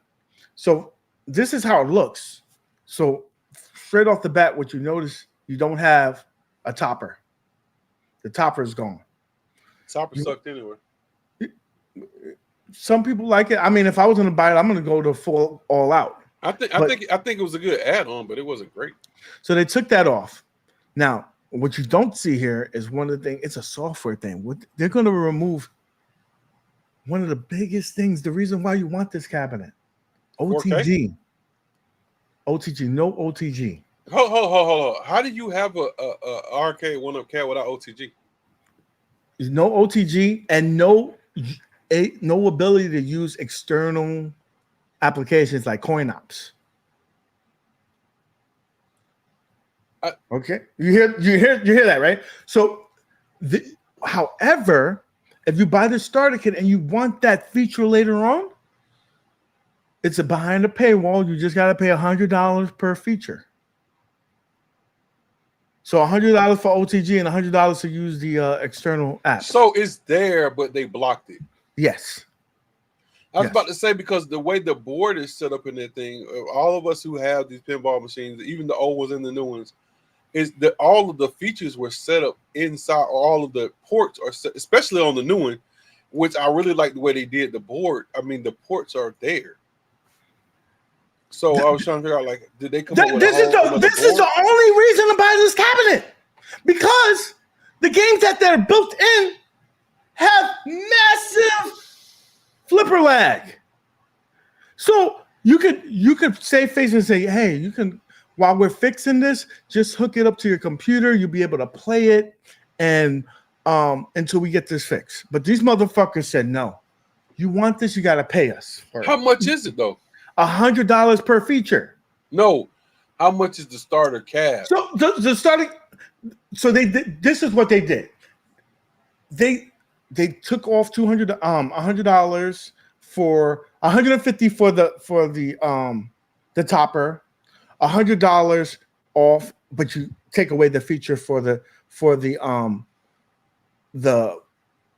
So this is how it looks. So straight off the bat, what you notice, you don't have a topper. The topper is gone. Topper sucked anyway. Some people like it. I mean, if I was going to buy it, I'm going to go to full all out. I think it was a good add-on, but it wasn't great. So they took that off. Now what you don't see here is one of the things. It's a software thing. What they're going to remove one of the biggest things. The reason why you want this cabinet, 4K? OTG, no OTG. Hold on. How do you have a Arcade1up CAD without OTG? There's no OTG and no ability to use external applications like CoinOps. Okay, you hear that, right? So, however, if you buy the starter kit and you want that feature later on, it's behind a paywall. You just got to pay $100 per feature. So $100 for OTG and $100 to use the external app. So it's there, but they blocked it. Yes. I was about to say, because the way the board is set up in that thing, all of us who have these pinball machines, even the old ones and the new ones, is that all of the features were set up inside, or all of the ports are set, especially on the new one, which I really like the way they did the board. I mean, the ports are there. So I was trying to figure out, like, did they come up with this is the only reason to buy this cabinet, because the games that they're built in have massive flipper lag. So you could save face and say, hey, you can, while we're fixing this, just hook it up to your computer. You'll be able to play it and until we get this fixed. But these motherfuckers said, no, you want this, you got to pay us. How much is it though? $100 per feature. No, how much is the starter CAD? So the starting, so they did, this is what they did. They took off $100 for $150 for the topper, $100 off, but you take away the feature for the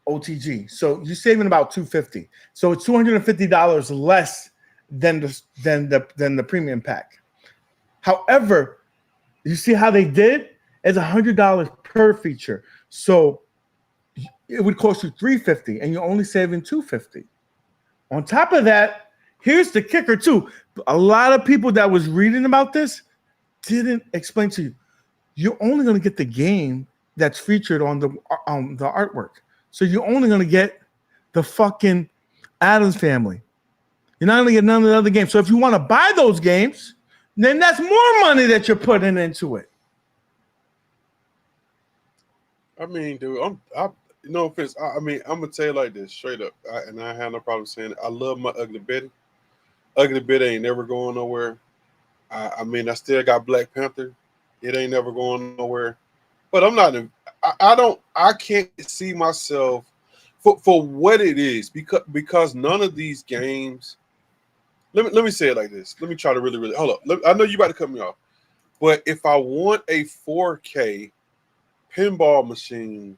OTG. So you're saving about $250. So it's $250 less than the premium pack. However, you see how they did? It's $100 per feature. So it would cost you $350 and you're only saving $250. On top of that, here's the kicker too. A lot of people that was reading about this didn't explain to you. You're only going to get the game that's featured on the artwork. So you're only going to get the fucking Addams Family. You're not going to get none of the other games. So if you want to buy those games, then that's more money that you're putting into it. I mean, dude, no offense. I mean, I'm gonna tell you like this, straight up, and I have no problem saying it. I love my Ugly Betty. Ugly Betty ain't never going nowhere. I mean, I still got Black Panther. It ain't never going nowhere. But I'm not. I can't see myself for what it is, because none of these games. Let me say it like this. Let me try to really hold up. I know you about to cut me off, but if I want a 4K pinball machine,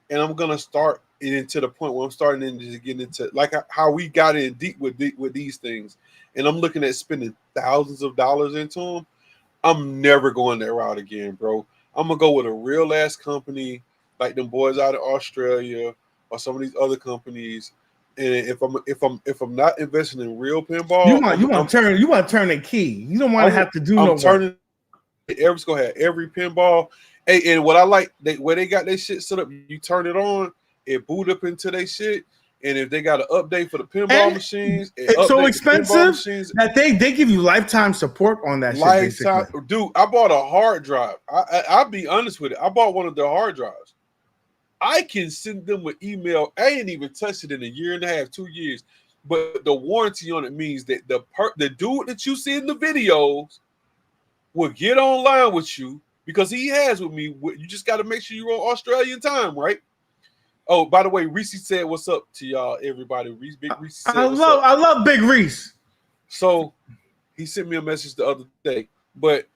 and I'm gonna start it into the point where I'm starting to get into like how we got in deep with these things, and I'm looking at spending thousands of dollars into them, I'm never going that route again, bro. I'm gonna go with a real ass company like them boys out of Australia or some of these other companies. And if I'm not investing in real pinball, you want to turn the key. You don't want to have to do no turning. Every go ahead, every pinball. Hey, and what I like, where they got their shit set up, you turn it on, it boot up into their shit. And if they got an update for the pinball machines, it's so expensive that they give you lifetime support on that lifetime, shit. Dude, I bought a hard drive. I'll be honest with it. I bought one of their hard drives. I can send them an email. I ain't even touched it in a year and a half, 2 years. But the warranty on it means that the dude that you see in the videos will get online with you, because he has with me. You just got to make sure you're on Australian time, right? Oh, by the way, Reese said what's up to y'all, everybody. Big Reese said I love Big Reese. So he sent me a message the other day. But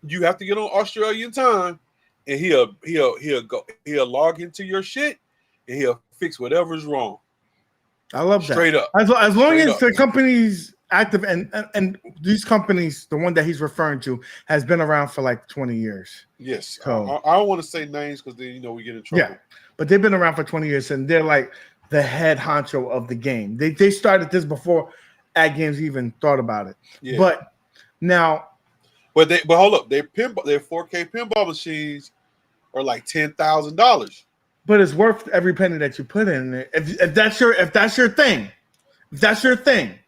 you have to get on Australian time, and he'll log into your shit, and he'll fix whatever's wrong. I love that. Straight up. As long as the company's active, and these companies, the one that he's referring to, has been around for like 20 years. Yes. So, I don't want to say names because then we get in trouble. Yeah, but they've been around for 20 years, and they're like the head honcho of the game. They started this before Atgames even thought about it. Yeah. But now, but hold up, their 4K pinball machines are like $10,000. But it's worth every penny that you put in there. If that's your thing,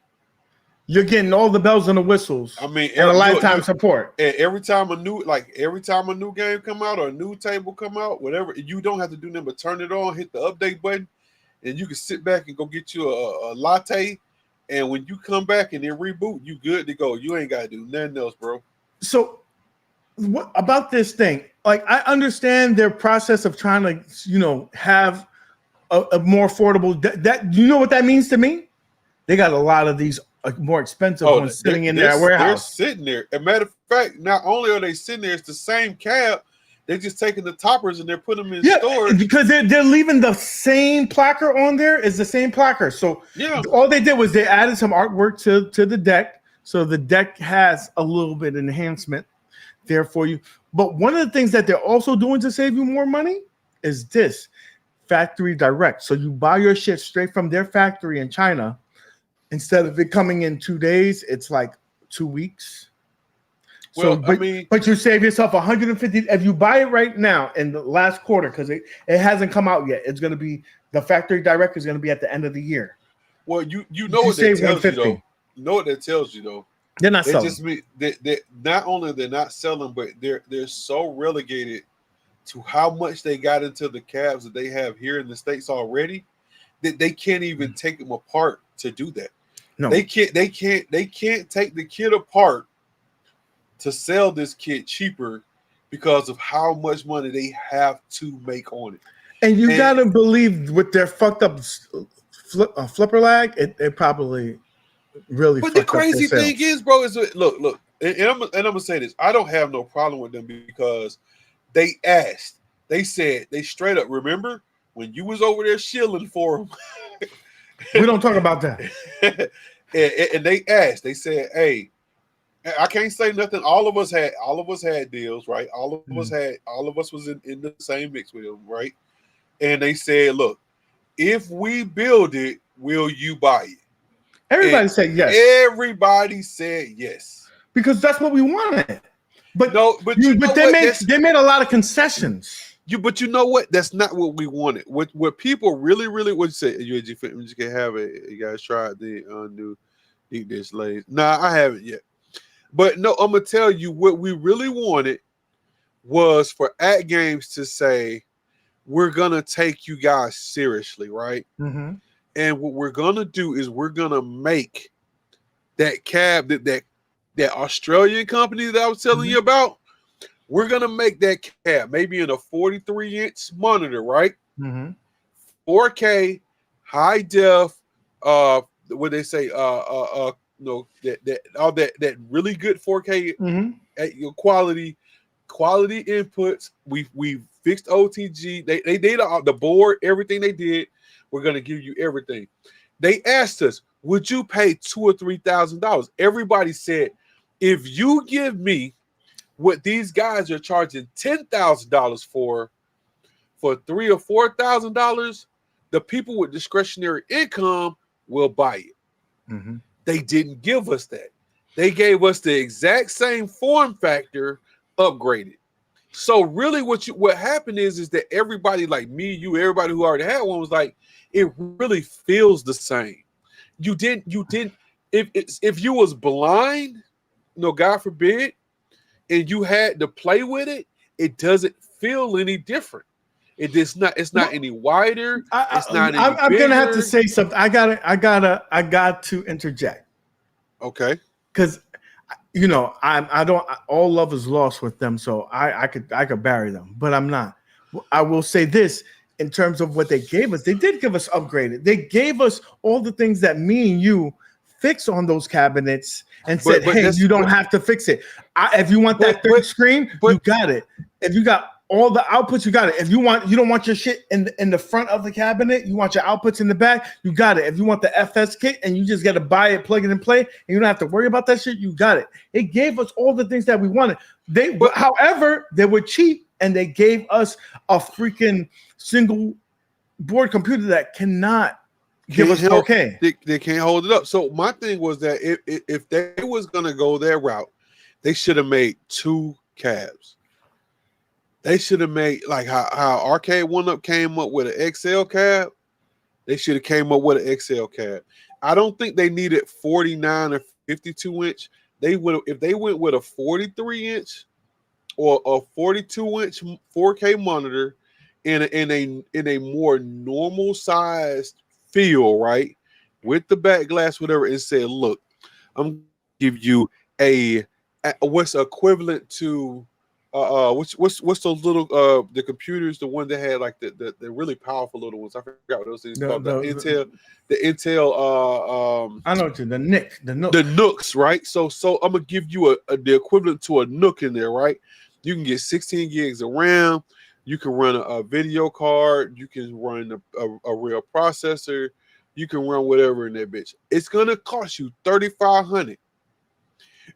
you're getting all the bells and the whistles. I mean, and a lifetime support. And every time a new game come out or a new table come out, whatever, you don't have to do nothing but turn it on, hit the update button, and you can sit back and go get you a latte. And when you come back and then reboot, you good to go. You ain't got to do nothing else, bro. So, what about this thing? Like, I understand their process of trying to, have a more affordable. That you know what that means to me? They got a lot of these more expensive ones sitting in their warehouse. They're sitting there. As a matter of fact, not only are they sitting there, it's the same cab. They're just taking the toppers and they're putting them in storage. Because they're leaving the same placard on there. Is the same placard. So all they did was they added some artwork to the deck. So the deck has a little bit of enhancement there for you. But one of the things that they're also doing to save you more money is this factory direct. So you buy your shit straight from their factory in China. Instead of it coming in 2 days, it's like 2 weeks. Well, but you save yourself 150 if you buy it right now in the last quarter, because it hasn't come out yet. It's going to be the factory direct is going to be at the end of the year. Well, you know what that tells you though. You know what that tells you though. They're not selling. Just mean that not only they're not selling, but they're so relegated to how much they got into the cabs that they have here in the States already that they can't even take them apart to do that. No, they can't take the kit apart to sell this kit cheaper because of how much money they have to make on it. And you gotta believe with their fucked up flipper lag, it probably really. But the crazy thing is, bro, is look, and I'm gonna say this: I don't have no problem with them because they asked, they said, they straight up. Remember when you was over there shilling for them? We don't talk about that. and they asked, they said, "Hey, I can't say nothing. All of us had deals, right? All of us was in the same mix with them, right?" And they said, "Look, if we build it, will you buy it?" Everybody said yes. Everybody said yes because that's what we wanted. But they made a lot of concessions. But you know what? That's not what we wanted. What people really would say. You can have it. You guys tried the new Deep Dish Lays. Nah, I haven't yet. But no, I'm gonna tell you what we really wanted was for Atgames to say, we're gonna take you guys seriously, right? Mm-hmm. And what we're gonna do is we're gonna make that cab that Australian company that I was telling you about. We're gonna make that cab maybe in a 43-inch monitor, right? Mm-hmm. 4K, high def. What they say? That really good 4K at your quality inputs. We fixed OTG. They did the board, everything they did. We're gonna give you everything. They asked us, would you pay $2,000 or $3,000? Everybody said, if you give me what these guys are charging $10,000 for $3,000 or $4,000, the people with discretionary income will buy it. Mm-hmm. They didn't give us that. They gave us the exact same form factor, upgraded. So really, what happened is that everybody like me, you, everybody who already had one was like, it really feels the same. You didn't. If you was blind, God forbid, and you had to play with it, it doesn't feel any different. It's not any wider. It's not any I'm bigger. gonna have to say something. I got to interject. Okay. Because I don't all love is lost with them, so I could bury them, but I'm not. I will say this in terms of what they gave us. They did give us upgraded. They gave us all the things that me and you fix on those cabinets and said, hey, you don't have to fix it. If you want that third screen, you got it. If you got all the outputs, you got it. If you don't want your shit in the front of the cabinet, you want your outputs in the back, you got it. If you want the FS kit and you just got to buy it, plug it and play, and you don't have to worry about that shit, you got it. It gave us all the things that we wanted. However, they were cheap and they gave us a freaking single board computer that cannot give us 4K. They can't hold it up. So my thing was that if they was gonna go their route, they should have made two cabs. They should have made like how Arcade1up came up with an XL cab. They should have came up with an XL cab. I don't think they needed 49 or 52 inch. They would if they went with a 43 inch or a 42 inch 4K monitor in a more normal sized feel, right, with the back glass, whatever, and said, look, I'm gonna give you a what's equivalent to what's those little the computers, the one that had like the really powerful little ones. I forgot what those things called. The Intel I know what you the NIC, the Nook. The Nooks, right? So I'm gonna give you the equivalent to a Nook in there, right? You can get 16 gigs of RAM. You can run a video card. You can run a real processor. You can run whatever in that bitch. It's gonna cost you $3,500.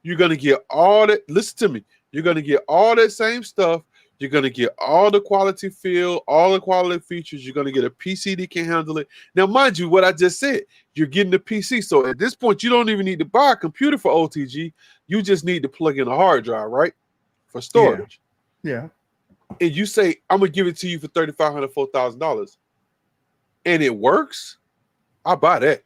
You're gonna get all that. Listen to me. You're gonna get all that same stuff. You're gonna get all the quality feel, all the quality features. You're gonna get a PC that can handle it. Now, mind you, what I just said, you're getting the PC. So at this point, you don't even need to buy a computer for OTG. You just need to plug in a hard drive, right, for storage. Yeah. And you say, I'm gonna give it to you for $3,500, $4,000, and it works. I buy that.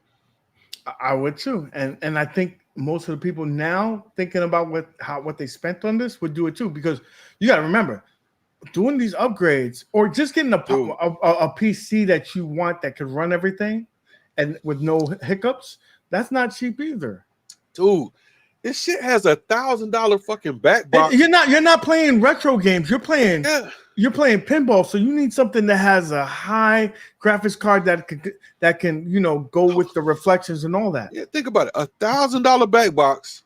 I would too, and I think most of the people now thinking about what they spent on this would do it too, because you got to remember, doing these upgrades or just getting a PC that you want that could run everything and with no hiccups, that's not cheap either, dude. This shit has $1,000 fucking back box. You're not playing retro games. You're playing pinball. So you need something that has a high graphics card that can go with the reflections and all that. Yeah, think about it. $1,000 back box.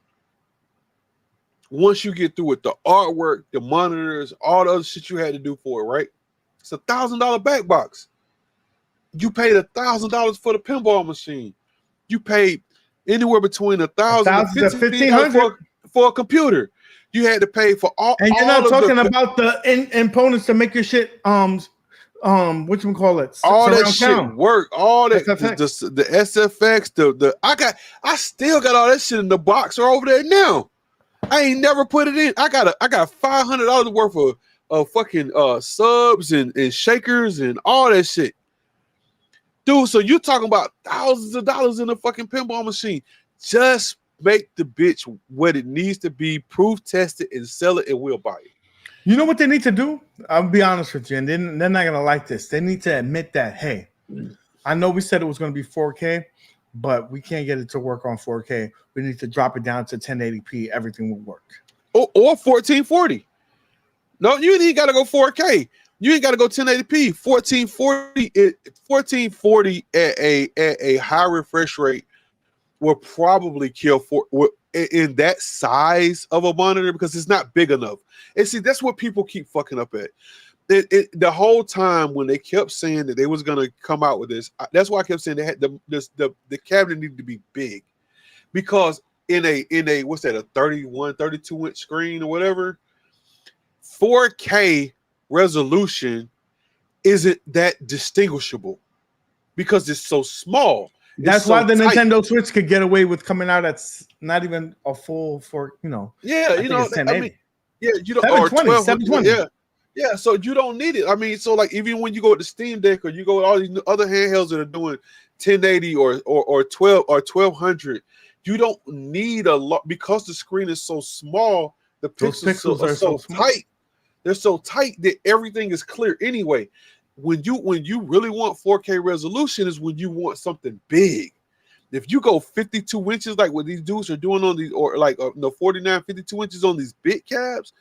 Once you get through with the artwork, the monitors, all the other shit you had to do for it, right? It's $1,000 back box. You paid $1,000 for the pinball machine. You paid anywhere between $1,000 and $1,500 for a computer. You had to pay for all. And you're not talking about the components to make your shit. What you call it? All that shit work. All that the SFX. I still got all that shit in the box or over there now. I ain't never put it in. I got $500 worth of fucking subs and shakers and all that shit. Dude, so you're talking about thousands of dollars in a fucking pinball machine. Just make the bitch what it needs to be, proof tested, and sell it, and we'll buy it. You know what they need to do? I'll be honest with you, and they're not going to like this. They need to admit that, hey, I know we said it was going to be 4K, but we can't get it to work on 4K. We need to drop it down to 1080p. Everything will work. Or 1440. No, you ain't got to go 4K. You ain't got to go 1080p. 1440 at a high refresh rate will probably kill in that size of a monitor because it's not big enough. And see, that's what people keep fucking up at. The whole time when they kept saying that they was gonna come out with this, that's why I kept saying they had the cabinet needed to be big, because in a what's that, a 32 inch screen or whatever, 4K resolution isn't that distinguishable because it's so small. That's why the Nintendo Switch could get away with coming out at not even a full Yeah, I mean, yeah, you don't 720, 720. Yeah, so you don't need it. I mean, so like even when you go with the Steam Deck or you go with all these other handhelds that are doing 1080 or 1200, you don't need a lot because the screen is so small. The pixels are so tight. They're so tight that everything is clear anyway. When you really want 4K resolution is when you want something big. If you go 52 inches like what these dudes are doing on these, or like 49, 52 inches on these big cabs,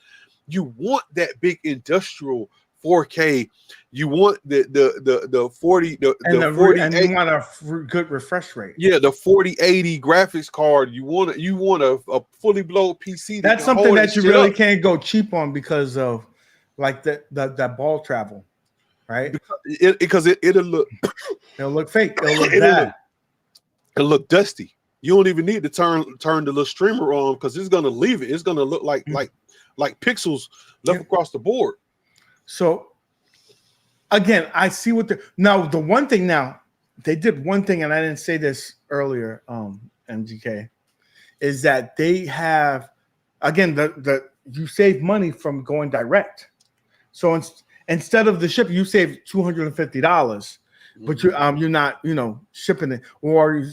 you want that big industrial 4K. You want the 40 and you want a good refresh rate. Yeah, the 4080 graphics card. You want a fully blown PC. That's something that you really can't go cheap on because of like that ball travel, right? Because it'll look fake. It'll look bad. It'll look dusty. You don't even need to turn the little streamer on because it's gonna leave it. It's gonna look like pixels left across the board. So again, I see what the one thing they did one thing, and I didn't say this earlier, MGK, is that they have again you save money from going direct. So instead of the ship, you save $250, but you're not shipping it. Or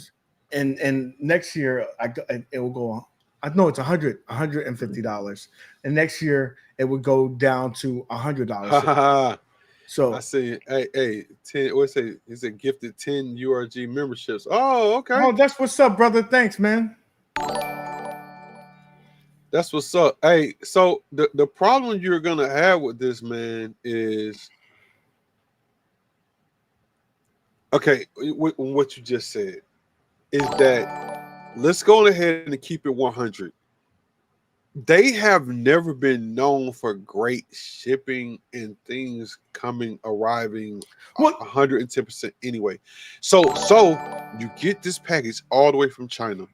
and next year it will go. I know it's $150, and next year it would go down to $100. So I see. Hey, 10. What's it? Is it gifted 10 URG memberships? Oh, okay. Oh, that's what's up, brother. Thanks, man. That's what's up. Hey, so the problem you're gonna have with this, man, is okay. What you just said is that let's go ahead and keep it 100. They have never been known for great shipping and things arriving 110% anyway. So you get this package all the way from China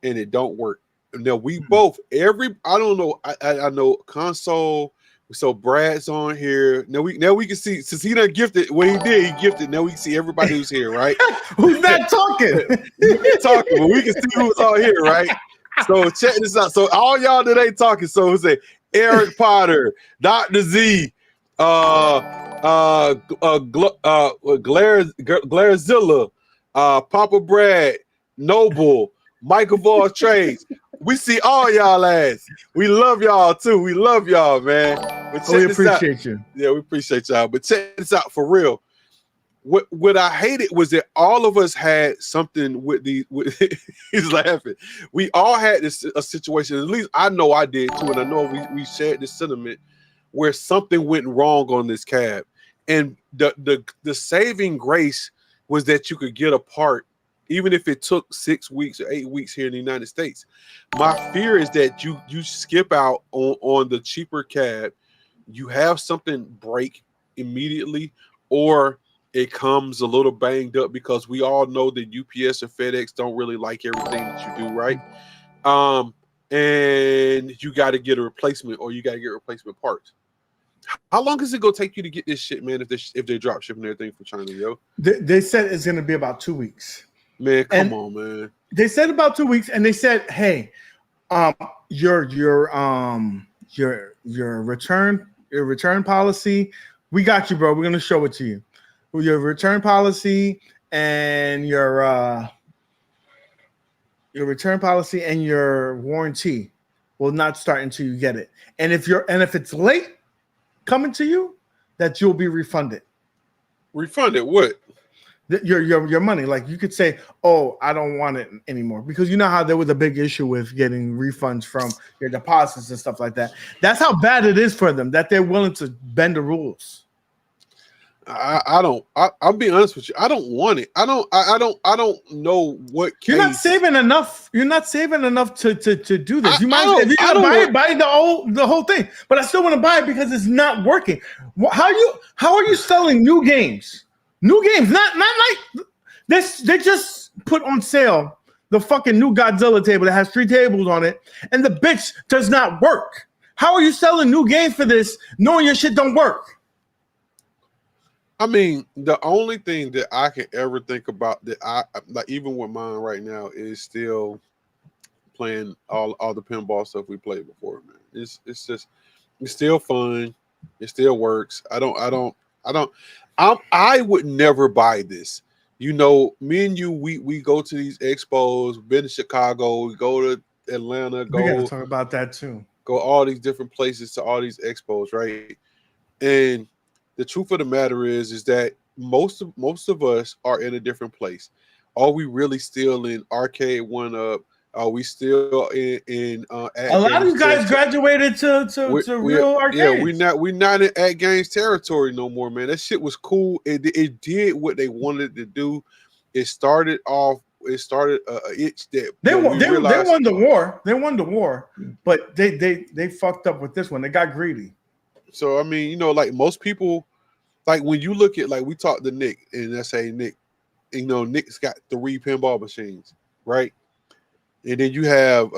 and it don't work. Now we both I don't know. I know console. So Brad's on here. Now we can see, since he done gifted what he did, he gifted. Now we can see everybody who's here, right? Who's not talking? Talking, but we can see who's all here, right? So check this out. So all y'all that ain't talking, so who's it? Eric Potter, Dr. Z, Glarzilla, Papa Brad, Noble, Michael Ball Trades. We see all y'all ass. We love y'all too. We love y'all, man. But we appreciate you. Yeah, we appreciate y'all. But check this out for real. What I hated was that all of us had something with these. He's laughing. We all had a situation. At least I know I did too, and I know we shared this sentiment where something went wrong on this cab, and the saving grace was that you could get a part, even if it took 6 weeks or 8 weeks here in the United States. My fear is that you skip out on the cheaper cab, you have something break immediately, or it comes a little banged up, because we all know that UPS or FedEx don't really like everything that you do, right? And you got to get a replacement, or you got to get replacement parts. How long is it gonna take you to get this shit, man? If they drop shipping everything from China, yo? They said it's gonna be about 2 weeks. Man, come on, man. They said about 2 weeks, and they said, hey, your return policy, we got you, bro. We're gonna show it to you. Your return policy and your return policy and your warranty will not start until you get it. And if it's late coming to you, that you'll be refunded. Refunded what? Your money. Like, you could say, oh, I don't want it anymore, because you know how there was a big issue with getting refunds from your deposits and stuff like that. That's how bad it is for them, that they're willing to bend the rules. I'll be honest with you. I don't want it. I don't know what case. You're not saving enough. You're not saving enough to do this. You might, if you're gonna buy the whole thing. But I still want to buy it because it's not working. How are you selling new games? New games, not like this. They just put on sale the fucking new Godzilla table that has 3 tables on it, and the bitch does not work. How are you selling new games for this, knowing your shit don't work? I mean, the only thing that I can ever think about that I like, even with mine right now, is still playing all the pinball stuff we played before, man. It's still fun. It still works. I would never buy this. You know, me and you, we go to these expos, been to Chicago, we go to Atlanta, We gotta talk about that too. Go all these different places to all these expos, right? And the truth of the matter is that most of us are in a different place. Are we really still in Arcade1up? Are we still in a lot of you guys graduated to real arcades? Yeah, we're not in Atgames territory no more, man. That shit was cool. It did what they wanted to do. It started an itch that they won the war. They won the war, but they fucked up with this one. They got greedy. So I mean, you know, like most people, like when you look at, like, we talked to Nick, and I say, Nick, you know, Nick's got 3 pinball machines, right? And then you have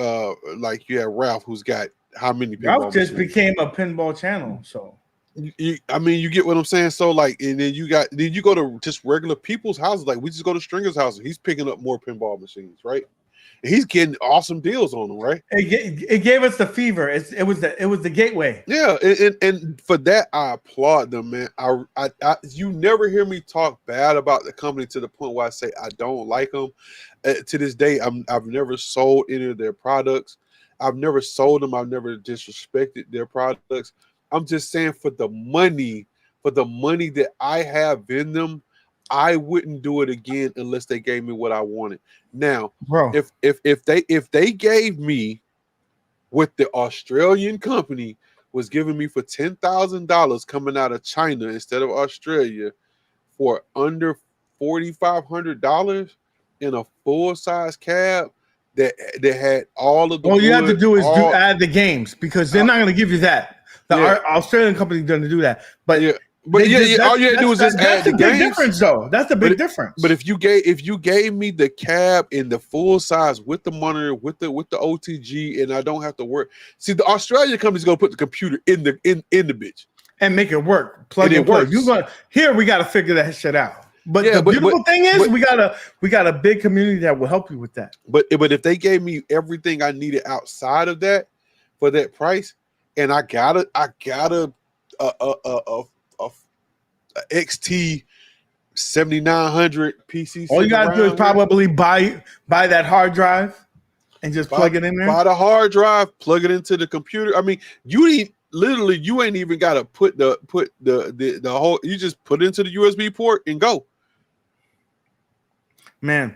like you have Ralph, who's got how many pinball Ralph just machines? became a pinball channel. So I mean, you get what I'm saying. So like, and then you go to just regular people's houses. Like, we just go to Stringer's house, he's picking up more pinball machines, right? He's getting awesome deals on them, right? It gave us the fever. It was the gateway. Yeah, and for that I applaud them, man. You never hear me talk bad about the company to the point where I say I don't like them. To this day, I've never sold any of their products. I've never sold them. I've never disrespected their products. I'm just saying for the money that I have in them, I wouldn't do it again unless they gave me what I wanted. Now, bro, if they gave me what the Australian company was giving me for $10,000 coming out of China instead of Australia for under $4,500 in a full size cab that had all of the all you have to do is add the games because they're not going to give you that. The Australian company is going to do that, but all you have to do is just add the games. That's the big difference, though. That's the big difference. But if you gave me the cab in the full size with the monitor, with the OTG, and I don't have to work. See, the Australian company's gonna put the computer in the bitch and make it work. Plug and play. We got to figure that shit out. But the beautiful thing is, we got a big community that will help you with that. But if they gave me everything I needed outside of that for that price, and I got a XT 7900 PC. All you gotta do is probably buy that hard drive and just plug it in there. Buy the hard drive, plug it into the computer. I mean, you ain't even gotta put the whole. You just put it into the USB port and go. Man,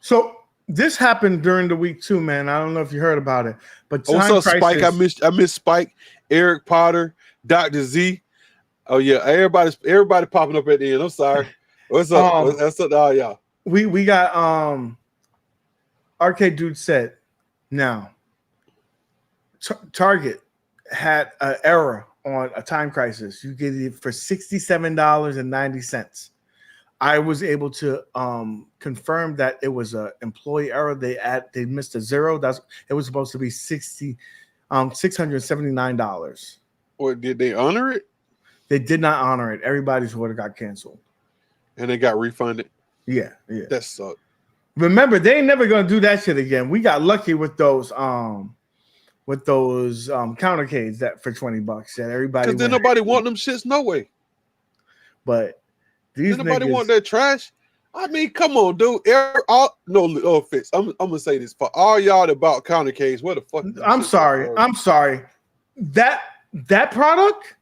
so this happened during the week too, man. I don't know if you heard about it, but what's up, Spike? I missed Spike, Eric Potter, Dr. Z. Oh yeah, everybody popping up at the end. I'm sorry. What's up? What's up? Oh yeah. We got Arcade Dude said now Target had an error on a Time Crisis. You get it for $67.90. I was able to confirm that it was an employee error. They missed a zero. It was supposed to be $679. Or did they honor it? They did not honor it. Everybody's order got canceled. And they got refunded. Yeah. That sucked. Remember, they ain't never gonna do that shit again. We got lucky with those countercades that for $20 that everybody. Because then nobody want them shits no way. But these nobody want that trash. I mean, come on, dude. No offense. I'm gonna say this for all y'all that bought countercades. What the fuck? I'm sorry. That product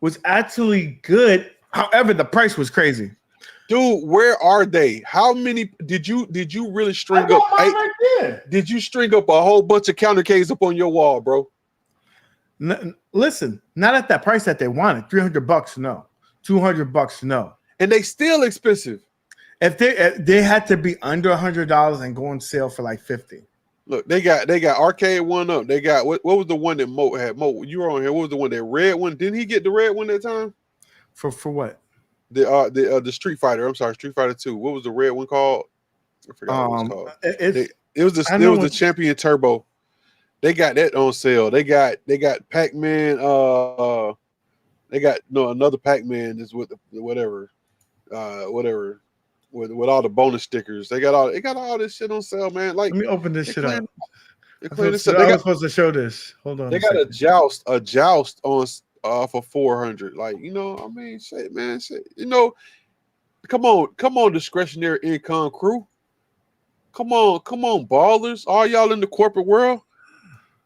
was actually good. However, the price was crazy. Dude, where are they? How many did you really string up? Right, did you string up a whole bunch of countercades up on your wall, bro? Listen, not at that price that they wanted. $300, no. $200, no. And they still expensive. If they had to be under $100 and go on sale for like $50. Look, they got Arcade1up. They got what was the one that Mo had? Mo, you were on here. What was the one, that red one? Didn't he get the red one that time? For what? The Street Fighter. I'm sorry, Street Fighter 2. What was the red one called? I forgot what it was called. It was the Champion Turbo. They got that on sale. They got Pac-Man. They got another Pac-Man is with whatever with all the bonus stickers. They got all this shit on sale, man. Like, let me open this shit up. I was supposed to show this. Hold on. They got a joust on for 400. Like, I mean, shit, man, shit. Come on, discretionary income crew. Come on, ballers. All y'all in the corporate world,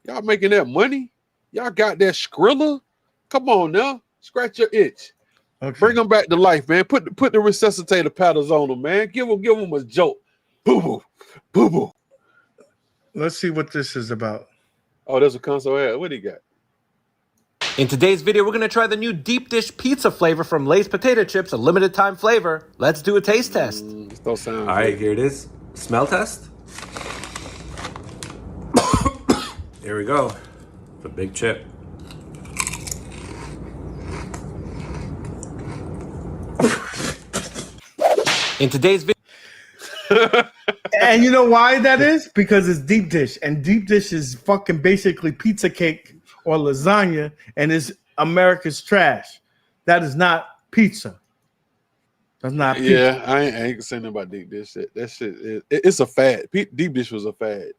y'all making that money. Y'all got that Skrilla. Come on now, scratch your itch. Okay. Bring them back to life, man. Put the resuscitator paddles on them, man. Give them a jolt. Boo boo. Let's see what this is about. Oh, there's a console ad. What do you got? In today's video, we're going to try the new deep dish pizza flavor from Lay's Potato Chips, a limited time flavor. Let's do a taste test. Don't sound all right, here it is. Smell test. Here we go. The big chip. In today's video. And you know why that is? Because it's deep dish. And deep dish is fucking basically pizza cake or lasagna and is America's trash. That is not pizza. That's not pizza. Yeah, I ain't saying about deep dish. That shit, it's a fad. Deep dish was a fad.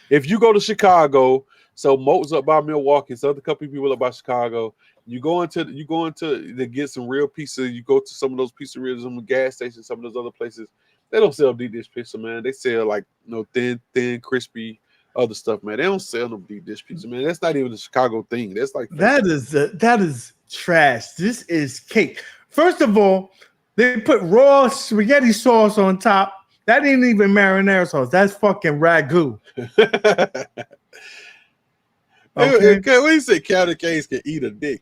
If you go to Chicago, so Mo's up by Milwaukee, so other couple people up by Chicago. You go into to get some real pizza. You go to some of those pizzerias, some gas stations, some of those other places. They don't sell deep dish pizza, man. They sell like thin, crispy, other stuff, man. They don't sell no deep dish pizza, man. That's not even a Chicago thing. That's like that is trash. This is cake. First of all, they put raw spaghetti sauce on top. That ain't even marinara sauce. That's fucking ragu. Okay. When you say County Kings can eat a dick.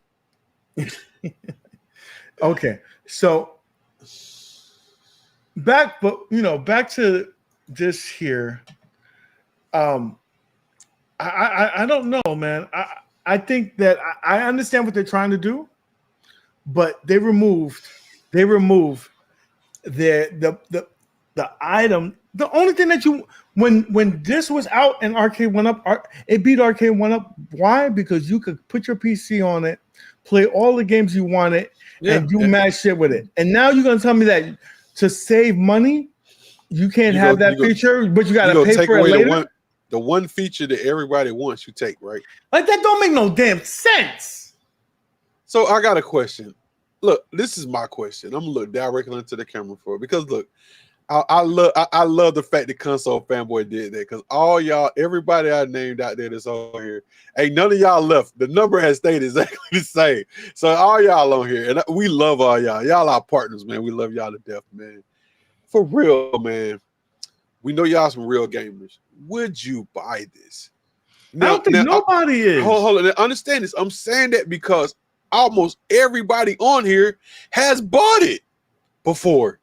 Okay, so back to this here. I don't know, man. I think that I understand what they're trying to do, but they removed the item. The only thing that you when this was out and Arcade1up, it beat Arcade1up. Why? Because you could put your PC on it, play all the games you wanted, and do mad shit with it. And now you're gonna tell me that to save money, you can't have that feature, but you gotta pay for it later. The one feature that everybody wants, you take, right? Like that don't make no damn sense. So I got a question. Look, this is my question. I'm gonna look directly into the camera for it because look, I love the fact that Console Fanboy did that because all y'all, everybody I named out there that's on here, ain't none of y'all left. The number has stayed exactly the same. So all y'all on here, and we love all y'all. Y'all our partners, man. We love y'all to death, man. For real, man. We know y'all some real gamers. Would you buy this? Now, I don't think nobody is. Hold on. Understand this. I'm saying that because almost everybody on here has bought it before.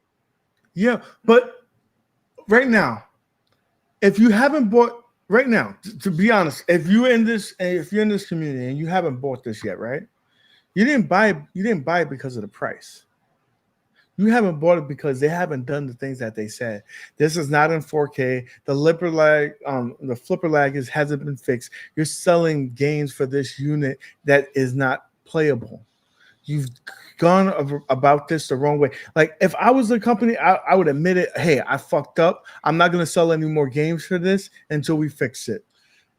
Yeah, but right now, if you haven't bought right now, to be honest, if you're in this community and you haven't bought this yet, right? You didn't buy it because of the price. You haven't bought it because they haven't done the things that they said. This is not in 4K. The flipper lag hasn't been fixed. You're selling games for this unit that is not playable. You've gone about this the wrong way. Like if I was the company, I would admit it. Hey, I fucked up. I'm not going to sell any more games for this until we fix it.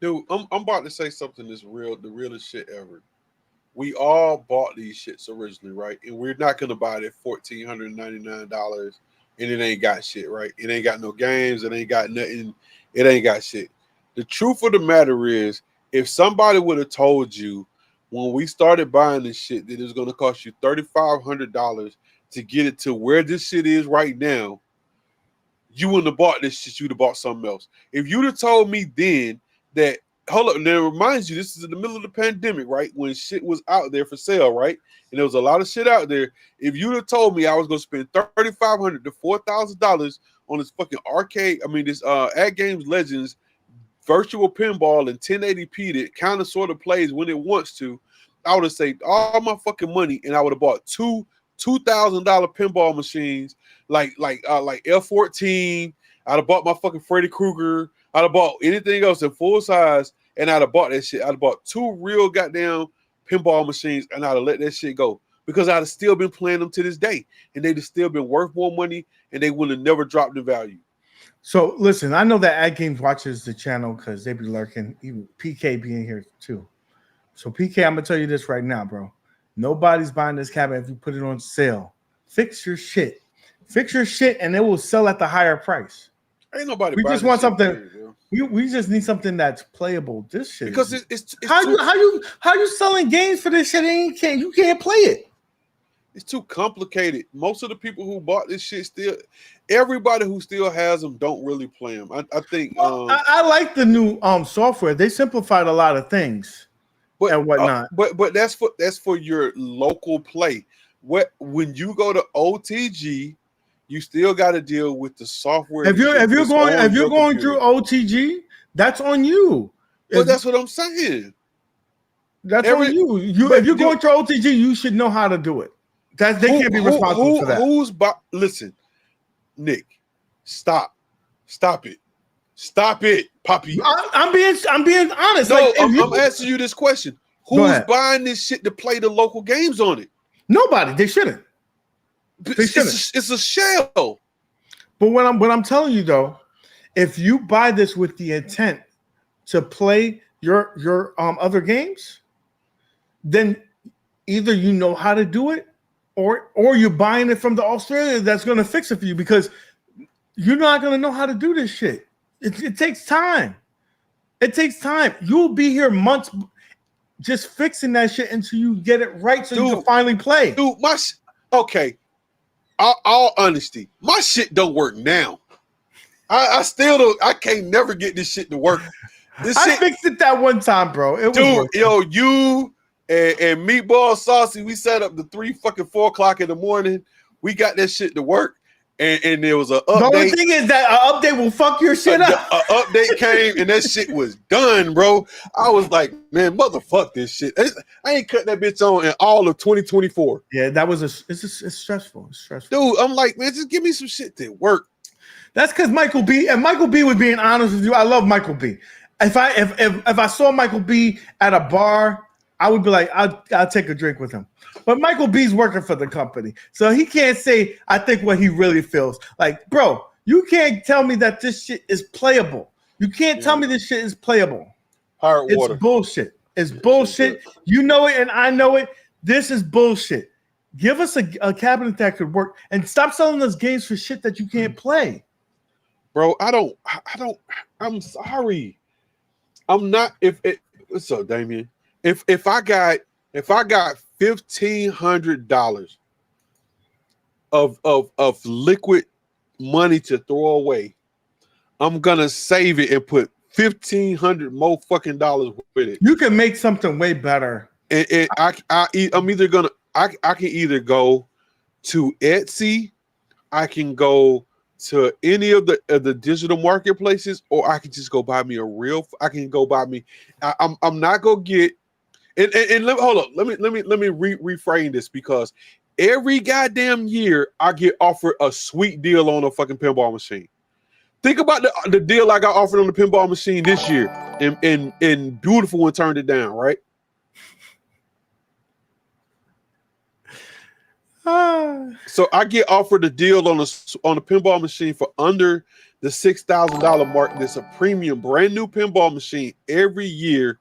Dude, I'm about to say something that's real, the realest shit ever. We all bought these shits originally, right? And we're not going to buy it at $1,499 and it ain't got shit, right? It ain't got no games. It ain't got nothing. It ain't got shit. The truth of the matter is, if somebody would have told you when we started buying this shit that it was going to cost you $3,500 to get it to where this shit is right now, you wouldn't have bought this shit. You'd have bought something else. If you'd have told me then that, hold up, and it reminds you, this is in the middle of the pandemic, right? When shit was out there for sale, right? And there was a lot of shit out there. If you'd have told me I was going to spend $3,500 to $4,000 on this fucking this Atgames Legends virtual pinball in 1080p that kind of sort of plays when it wants to, I would have saved all my fucking money and I would have bought two $2,000 pinball machines like F14. I'd have bought my fucking Freddy Krueger. I'd have bought anything else in full size and I'd have bought that shit. I'd have bought two real goddamn pinball machines and I'd have let that shit go because I'd have still been playing them to this day and they'd have still been worth more money and they would have never dropped in value. So listen, I know that Atgames watches the channel because they be lurking, even PK being here too. So PK, I'm gonna tell you this right now, bro. Nobody's buying this cabinet if you put it on sale. Fix your shit, and it will sell at the higher price. Ain't nobody. We just want something. We just need something that's playable. This shit because it's how you selling games for this shit? And you can't play it. It's too complicated. Most of the people who bought this shit still, everybody who still has them don't really play them. I think. I like the new software. They simplified a lot of things and whatnot. But that's for your local play. When you go to OTG, you still got to deal with the software. If you're going through OTG, that's on you. But that's what I'm saying. That's on you. If you're going through OTG, you should know how to do it. They can't be responsible for that. Listen, Nick, stop it, Poppy. I'm being honest. No, I'm asking you this question: who's buying this shit to play the local games on it? Nobody. They shouldn't. It's a shell. But what I'm telling you though, if you buy this with the intent to play your other games, then either you know how to do it, or you're buying it from the Australian that's going to fix it for you, because you're not going to know how to do this shit. It takes time. It takes time. You'll be here months just fixing that shit until you get it right, so you can finally play. Dude, okay. All honesty, my shit don't work now. I still don't. I can't never get this shit to work. I fixed it that one time, bro. Dude, you and Meatball Saucy, we set up the 4 o'clock in the morning. We got that shit to work, and there was an update. The only thing is that an update will fuck your shit up. An update came, and that shit was done, bro. I was like, man, motherfuck this shit. I ain't cut that bitch on in all of 2024. Yeah, that was it's stressful. It's stressful. Dude, I'm like, man, just give me some shit to work. That's because Michael B. And Michael B. was being honest with you. I love Michael B. If I saw Michael B. at a bar, I would be like, I'll take a drink with him. But Michael B.'s working for the company, so he can't say I think what he really feels. Like, bro, you can't tell me that this shit is playable. You can't tell me this shit is playable. It's bullshit. It's bullshit. You know it, and I know it. This is bullshit. Give us a cabinet that could work, and stop selling us games for shit that you can't play. Bro, I'm sorry. I'm not. What's up, Damien? If I got $1,500 of liquid money to throw away, I'm gonna save it and put $1,500 more fucking dollars with it. You can make something way better. And I'm either gonna I can either go to Etsy, I can go to any of the digital marketplaces, or I can just go buy me I'm not gonna get and hold up. Let me reframe this, because every goddamn year I get offered a sweet deal on a fucking pinball machine. Think about the deal I got offered on the pinball machine this year, and Beautiful One turned it down, right? So I get offered a deal on a pinball machine for under the $6,000 mark. That's a premium, brand new pinball machine every year,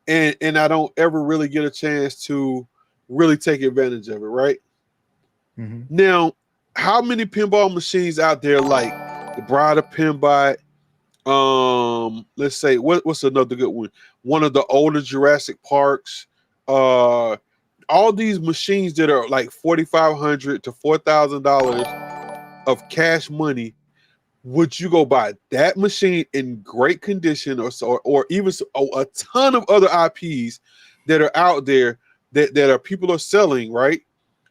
and I don't ever really get a chance to really take advantage of it, right? Mm-hmm. Now, how many pinball machines out there like the Bride of Pinbot? Let's say what's another good one? One of the older Jurassic Parks. All these machines that are like $4,500 to $4,000 of cash money, would you go buy that machine in great condition, or even a ton of other IPs that are out there that people are selling, right,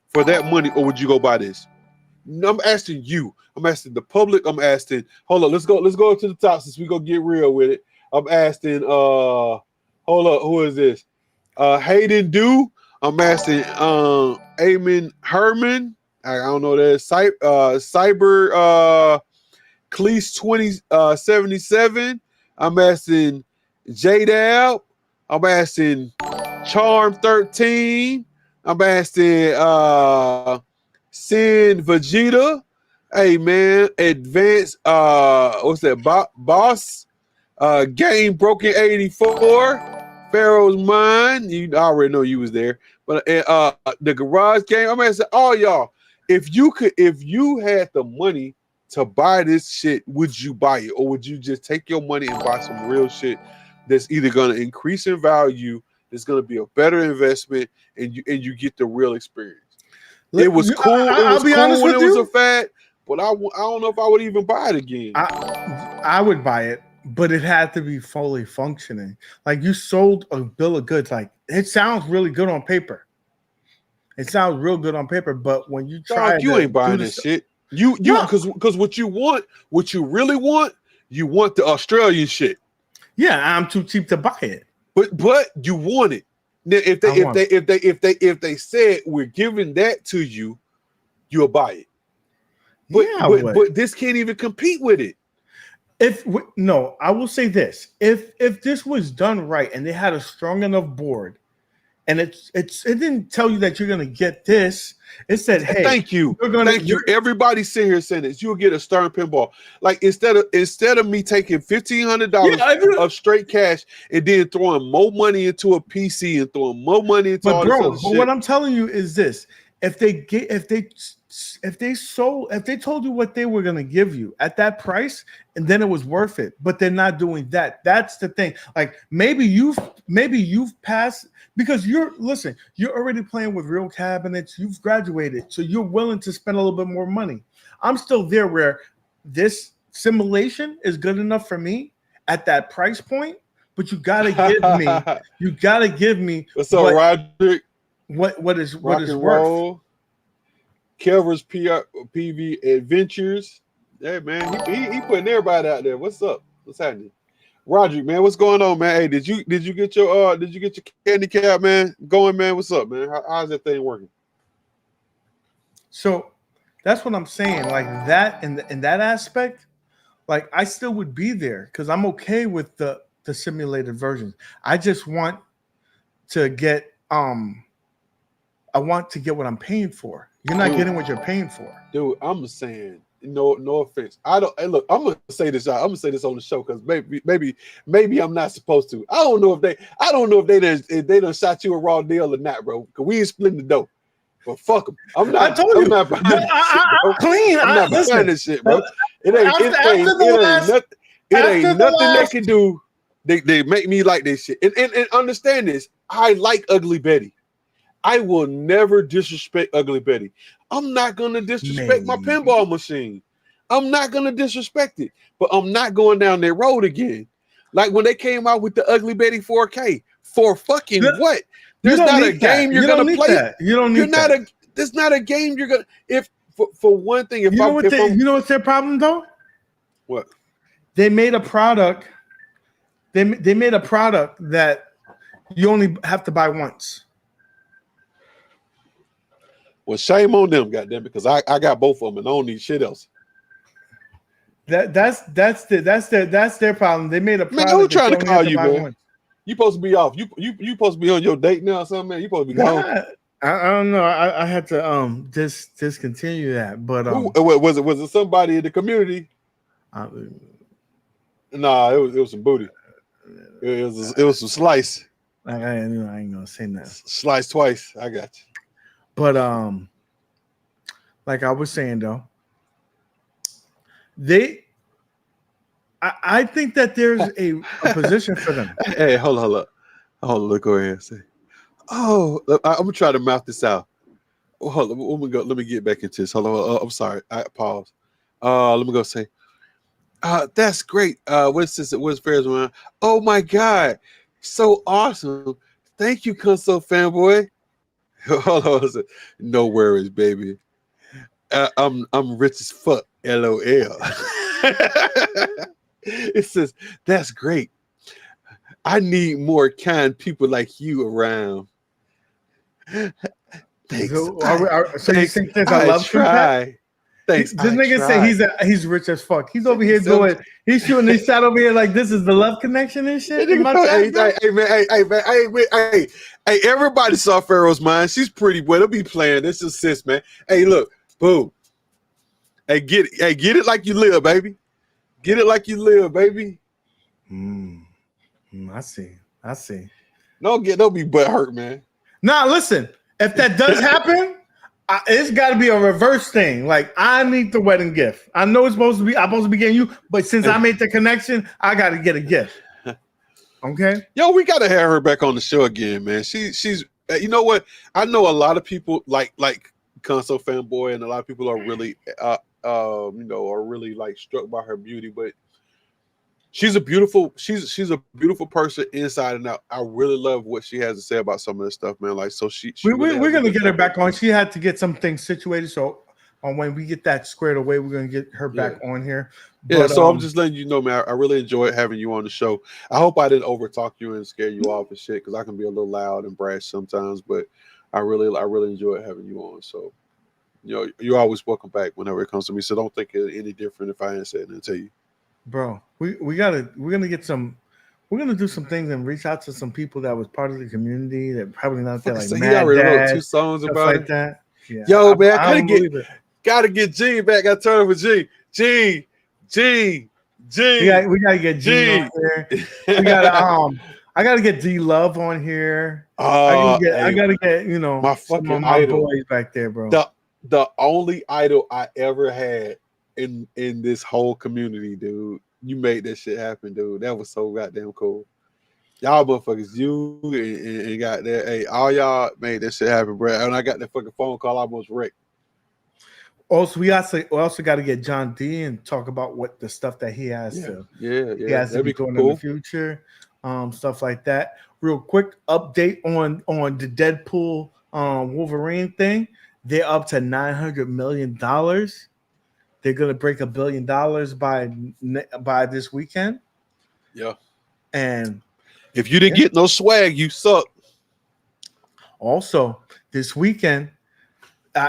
for that money, or would you go buy this? I'm asking you. I'm asking the public. I'm asking. Hold on. Let's go to the top since we gonna get real with it. I'm asking. Hold up. Who is this? Hayden Dew. I'm asking Eamon Herman. I don't know that. Cyber Cleese 2077. I'm asking J-Dab. I'm asking Charm 13. I'm asking Sin Vegeta. Hey man, Advanced what's that? Boss Game Broken 84. Pharaoh's Mind, you already know you was there, but the Garage Game. I'm asking all y'all, if you had the money to buy this shit, would you buy it, or would you just take your money and buy some real shit that's either going to increase in value, that's going to be a better investment, and you get the real experience? It was cool. It was cool when it was a fad, but I don't know if I would even buy it again. I would buy it, but it had to be fully functioning. Like, you sold a bill of goods. Like, it sounds really good on paper. It sounds real good on paper, but when you try, you ain't buying this shit. You because what you really want, you want the Australian shit. Yeah, I'm too cheap to buy it. But you want it. Now, if they said we're giving that to you, you'll buy it. But this can't even compete with it. I will say this: if this was done right and they had a strong enough board, and it didn't tell you that you're gonna get this. It said, "Hey, thank you, thank you." Everybody sitting here saying this. You'll get a Stern pinball. Like instead of me taking $1,500 of straight cash and then throwing more money into a PC and throwing more money into all this other shit. But what I'm telling you is this: if they told you what they were gonna give you at that price, and then it was worth it, but they're not doing that. That's the thing. Like maybe you've passed because you're already playing with real cabinets. You've graduated, so you're willing to spend a little bit more money. I'm still there where this simulation is good enough for me at that price point, but you gotta give me. What's up, Roderick? What is worth? Kelver's PV Adventures. Hey man, he putting everybody out there. What's up? What's happening? Roderick, man, what's going on, man? Hey, did you get your candy cab, man? Going, man. What's up, man? How's that thing working? So that's what I'm saying. Like that in that aspect, like I still would be there because I'm okay with the simulated versions. I just want to get I want to get what I'm paying for. You're not getting what you're paying for. Dude, I'm saying, no offense. I don't. Hey, look, I'm gonna say this out. I'm gonna say this on the show because maybe I'm not supposed to. I don't know if they done shot you a raw deal or not, bro. Cause we ain't splitting the dough. But fuck them. I'm not. I told you. I'm not behind this shit, bro. Clean. I'm not behind this shit, bro. It ain't nothing they can do. They make me like this shit. And understand this. I like Ugly Betty. I will never disrespect Ugly Betty. I'm not gonna disrespect my pinball machine. I'm not gonna disrespect it, but I'm not going down that road again. Like when they came out with the Ugly Betty 4K for fucking what? There's not a game you're gonna play. You don't need that. There's not a game you're gonna. If for one thing, you know what's their problem though? What? They made a product. They made a product that you only have to buy once. Well, shame on them, goddamn, because I got both of them and I don't need shit else. That's their problem. They made a product. Man, who's trying to call you, man? Once. You supposed to be off. You supposed to be on your date now or something, man. You supposed to be gone. I don't know. I had to discontinue that. But was it somebody in the community? Nah, it was some booty. It was some slice. I ain't gonna say that. Slice twice. I got you. But like I was saying though, I think that there's a position for them. Hey, hold on, look over here and say, oh, I'm gonna try to mouth this out. Oh, hold on, let me get back into this. Hold on, I'm sorry, I pause. Let me go say, that's great. What's this? What's Ferris one? Oh my God, so awesome! Thank you, console fanboy. Hold on, no worries, baby. I'm rich as fuck. LOL. It says that's great. I need more kind people like you around. Thanks. So you think there's a love try? Thanks. This nigga say he's rich as fuck. He's over here he's shooting this shot over here like this is the love connection and shit. Hey, everybody saw Pharaoh's Mind. She's pretty. Well, they'll be playing. This is sis, man. Hey, look, boom. Hey, get it like you live, baby. Get it like you live, baby. I see. Don't be butthurt, man. Nah, listen. If that does happen, it's got to be a reverse thing. Like I need the wedding gift. I know I'm supposed to be getting you, but since I made the connection, I got to get a gift. Okay. Yo, we got to have her back on the show again, man. She's. You know what? I know a lot of people like console fanboy, and a lot of people are really are really like struck by her beauty, but she's a beautiful person inside and out. I really love what she has to say about some of this stuff, man. Like, so we're gonna get her back on. She had to get some things situated, so when we get that squared away, we're gonna get her back on here. But, so I'm just letting you know, man. I really enjoyed having you on the show. I hope I didn't overtalk you and scare you off and shit, because I can be a little loud and brash sometimes. But I really enjoyed having you on. So, you're always welcome back whenever it comes to me. So don't think it any different if I ain't saying anything to you. Bro, we're gonna get some We're gonna do some things and reach out to some people that was part of the community that probably not there, like So he Mad already wrote Dad, 2 songs stuff about like it. that. Yeah. Yo, man, I don't believe it. gotta get Gene back. I turn over Gene. Gene. We gotta get Gene on here. We gotta I gotta get D Love on here. I gotta get my some fucking of my idol. boys back there, bro. The only idol I ever had in this whole community, dude. You made that shit happen, dude. That was so goddamn cool. Y'all motherfuckers, you and got that. Hey, all y'all made that shit happen, bro. And I got that fucking phone call, I almost wrecked. Also, we also got to get John D and talk about what the stuff that he has he has to be doing in the future, stuff like that. Real quick update on the Deadpool Wolverine thing. They're up to $900 million. They're gonna break $1 billion by this weekend. Yeah, and if you didn't get no swag, you suck. Also, this weekend.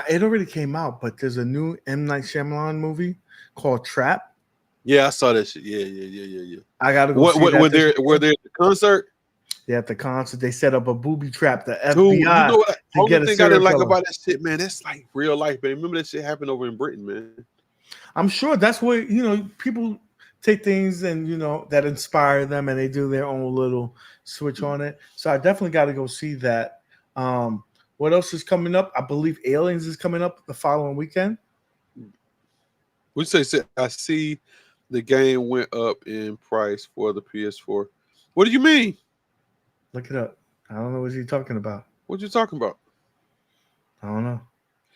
It already came out, but there's a new M. Night Shyamalan movie called Trap. Yeah, I saw that shit. Yeah. I gotta go see that. Were there at the concert? Yeah, at the concert, they set up a booby trap. The FBI. Dude, you know what? The only thing I didn't like killer. about that shit, man, that's like real life, man. Remember that shit happened over in Britain, man. I'm sure that's where people take things and that inspire them, and they do their own little switch on it. So I definitely got to go see that. What else is coming up? I believe Aliens is coming up the following weekend. What you say? I see the game went up in price for the PS4. What do you mean? Look it up. I don't know what you're talking about. What you talking about? I don't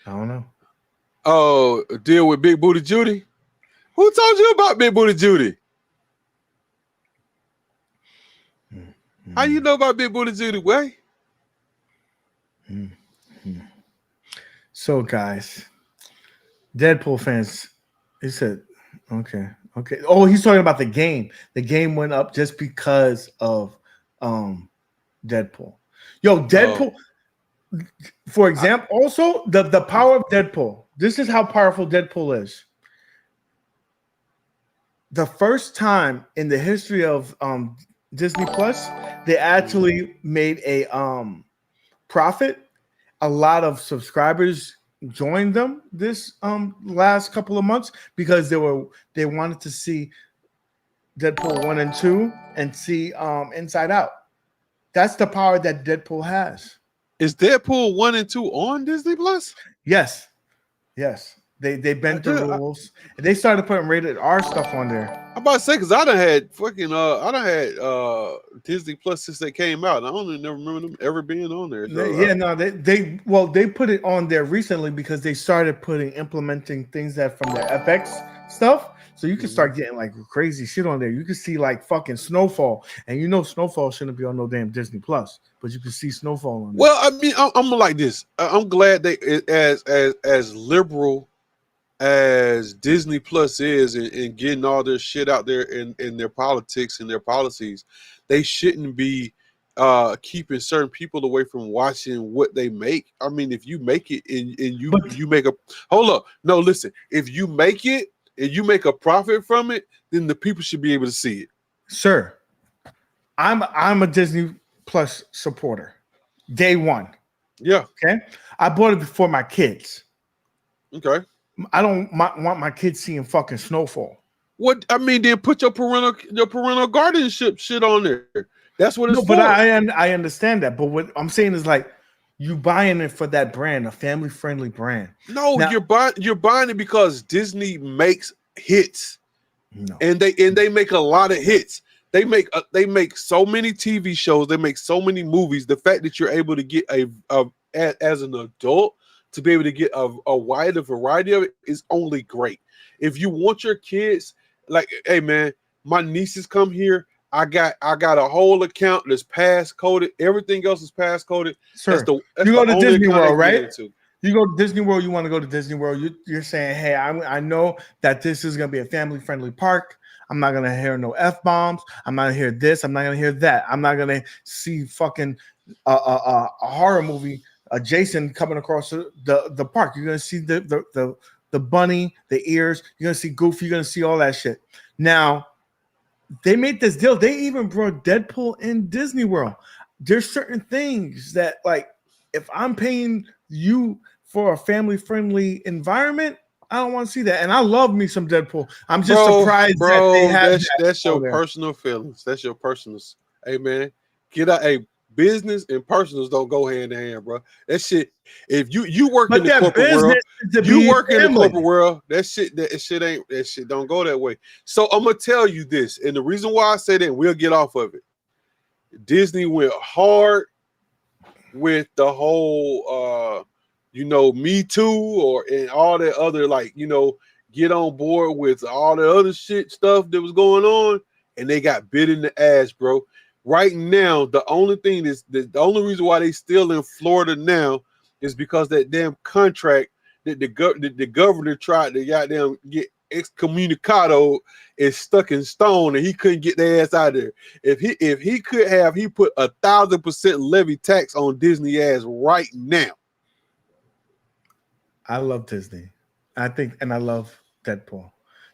know. Oh, a deal with Big Booty Judy? Who told you about Big Booty Judy? How you know about Big Booty Judy, way? So, guys, Deadpool fans, he said, okay. Oh, he's talking about the game. The game went up just because of Deadpool. Yo, Deadpool, for example, also the power of Deadpool. This is how powerful Deadpool is. The first time in the history of Disney Plus, they actually made a profit. A lot of subscribers joined them this last couple of months because they wanted to see Deadpool 1 and 2 and see Inside Out. That's the power that Deadpool has. Is Deadpool 1 and 2 on Disney Plus? Yes. They bent the rules. They started putting rated R stuff on there. I'm about to say, because I done had Disney Plus since they came out. And I don't never remember them ever being on there. So, they put it on there recently because they started implementing things that from their FX stuff. So you can start getting like crazy shit on there. You can see like fucking Snowfall, and Snowfall shouldn't be on no damn Disney Plus, but you can see Snowfall on there. Well, I mean, I'm like this. I'm glad they as liberal as Disney Plus is in getting all their shit out there in their politics and their policies, they shouldn't be keeping certain people away from watching what they make. I mean, if you make it and you make a listen, if you make it and you make a profit from it, then the people should be able to see it. Sir, I'm a Disney Plus supporter. Day one. Yeah. Okay. I bought it for my kids. Okay. I don't want my kids seeing fucking Snowfall. What I mean, then put your parental guardianship shit on there. That's what it's for. But I understand that. But what I'm saying is like you buying it for that brand, a family friendly brand. No, now, you're buying it because Disney makes hits, and they make a lot of hits. They make so many TV shows. They make so many movies. The fact that you're able to get as an adult to be able to get a wider variety of it is only great. If you want your kids, like, hey man, my nieces come here. I got a whole account that's pass-coded. Everything else is pass-coded. Sir, you go to Disney World, right? You go to Disney World, you want to go to Disney World. You're saying, hey, I know that this is going to be a family-friendly park. I'm not going to hear no F-bombs. I'm not going to hear this. I'm not going to hear that. I'm not going to see fucking a horror movie, Jason coming across the park. You're going to see the bunny, the ears. You're going to see Goofy. You're going to see all that shit. Now, they made this deal. They even brought Deadpool in Disney World. There's certain things that, like, if I'm paying you for a family-friendly environment, I don't want to see that. And I love me some Deadpool. I'm just surprised that they have that's your personal feelings. That's your personals. Hey, man, get out. Hey, business and personals don't go hand in hand, bro. That shit. If you work in the corporate world, you work in the corporate world. That shit don't go that way. So I'm gonna tell you this, and the reason why I say that, we'll get off of it. Disney went hard with the whole Me Too and all that other, like, get on board with all the other stuff that was going on, and they got bit in the ass, bro. Right now, the only thing is the only reason why they still in Florida now is because that damn contract that the governor tried to goddamn get excommunicado is stuck in stone, and he couldn't get their ass out of there. If he could have, he put 1,000% levy tax on Disney ass right now. I love Disney. I love Deadpool.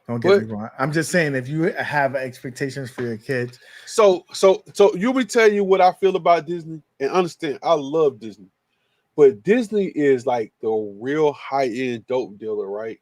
Don't get me wrong. I'm just saying, if you have expectations for your kids. So you me tell you what I feel about Disney, and understand, I love Disney. But Disney is like the real high-end dope dealer, right?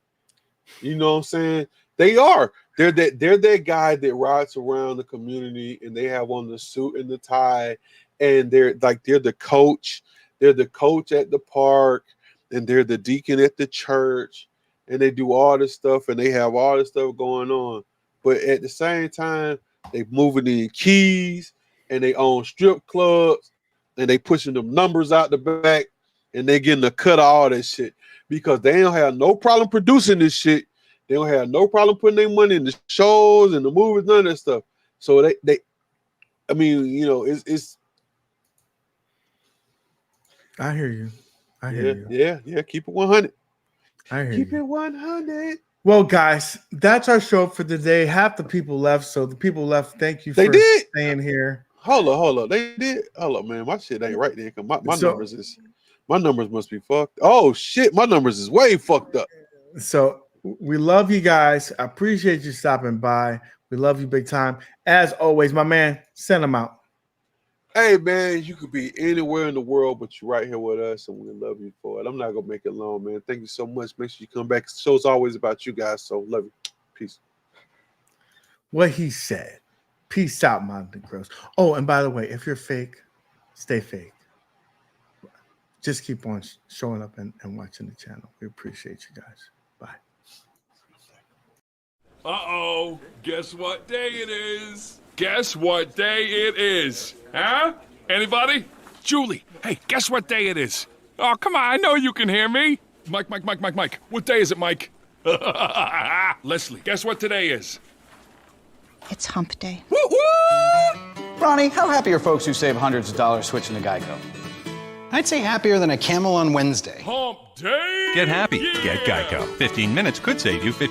You know what I'm saying? They are. They're that guy that rides around the community and they have on the suit and the tie, and they're the coach. They're the coach at the park, and they're the deacon at the church, and they do all this stuff, and they have all this stuff going on. But at the same time, they moving in keys, and they own strip clubs, and they pushing them numbers out the back, and they getting a cut of all that shit because they don't have no problem producing this shit. They don't have no problem putting their money in the shows and the movies, none of that stuff. So they I mean, it's. I hear you. I hear you. Yeah. Keep it 100. I hear Keep you. it 100. Well, guys, that's our show for today. Half the people left, so the people left, thank you for staying here. Hold up. They did. Hold up, man. My shit ain't right there. My numbers must be fucked. Oh shit, my numbers is way fucked up. So we love you guys. I appreciate you stopping by. We love you big time. As always, my man, send them out. Hey, man, you could be anywhere in the world, but you're right here with us, and we love you for it. I'm not going to make it long, man. Thank you so much. Make sure you come back. The show's always about you guys, so love you. Peace. What he said. Peace out, my Negroes. Oh, and by the way, if you're fake, stay fake. Just keep on showing up and watching the channel. We appreciate you guys. Bye. Uh-oh. Guess what day it is? Guess what day it is? Huh? Anybody? Julie, hey, guess what day it is? Oh, come on, I know you can hear me. Mike. What day is it, Mike? Leslie, guess what today is? It's hump day. Woo-woo! Ronnie, how happy are folks who save hundreds of dollars switching to Geico? I'd say happier than a camel on Wednesday. Hump day! Get happy. Yeah. Get Geico. 15 minutes could save you 15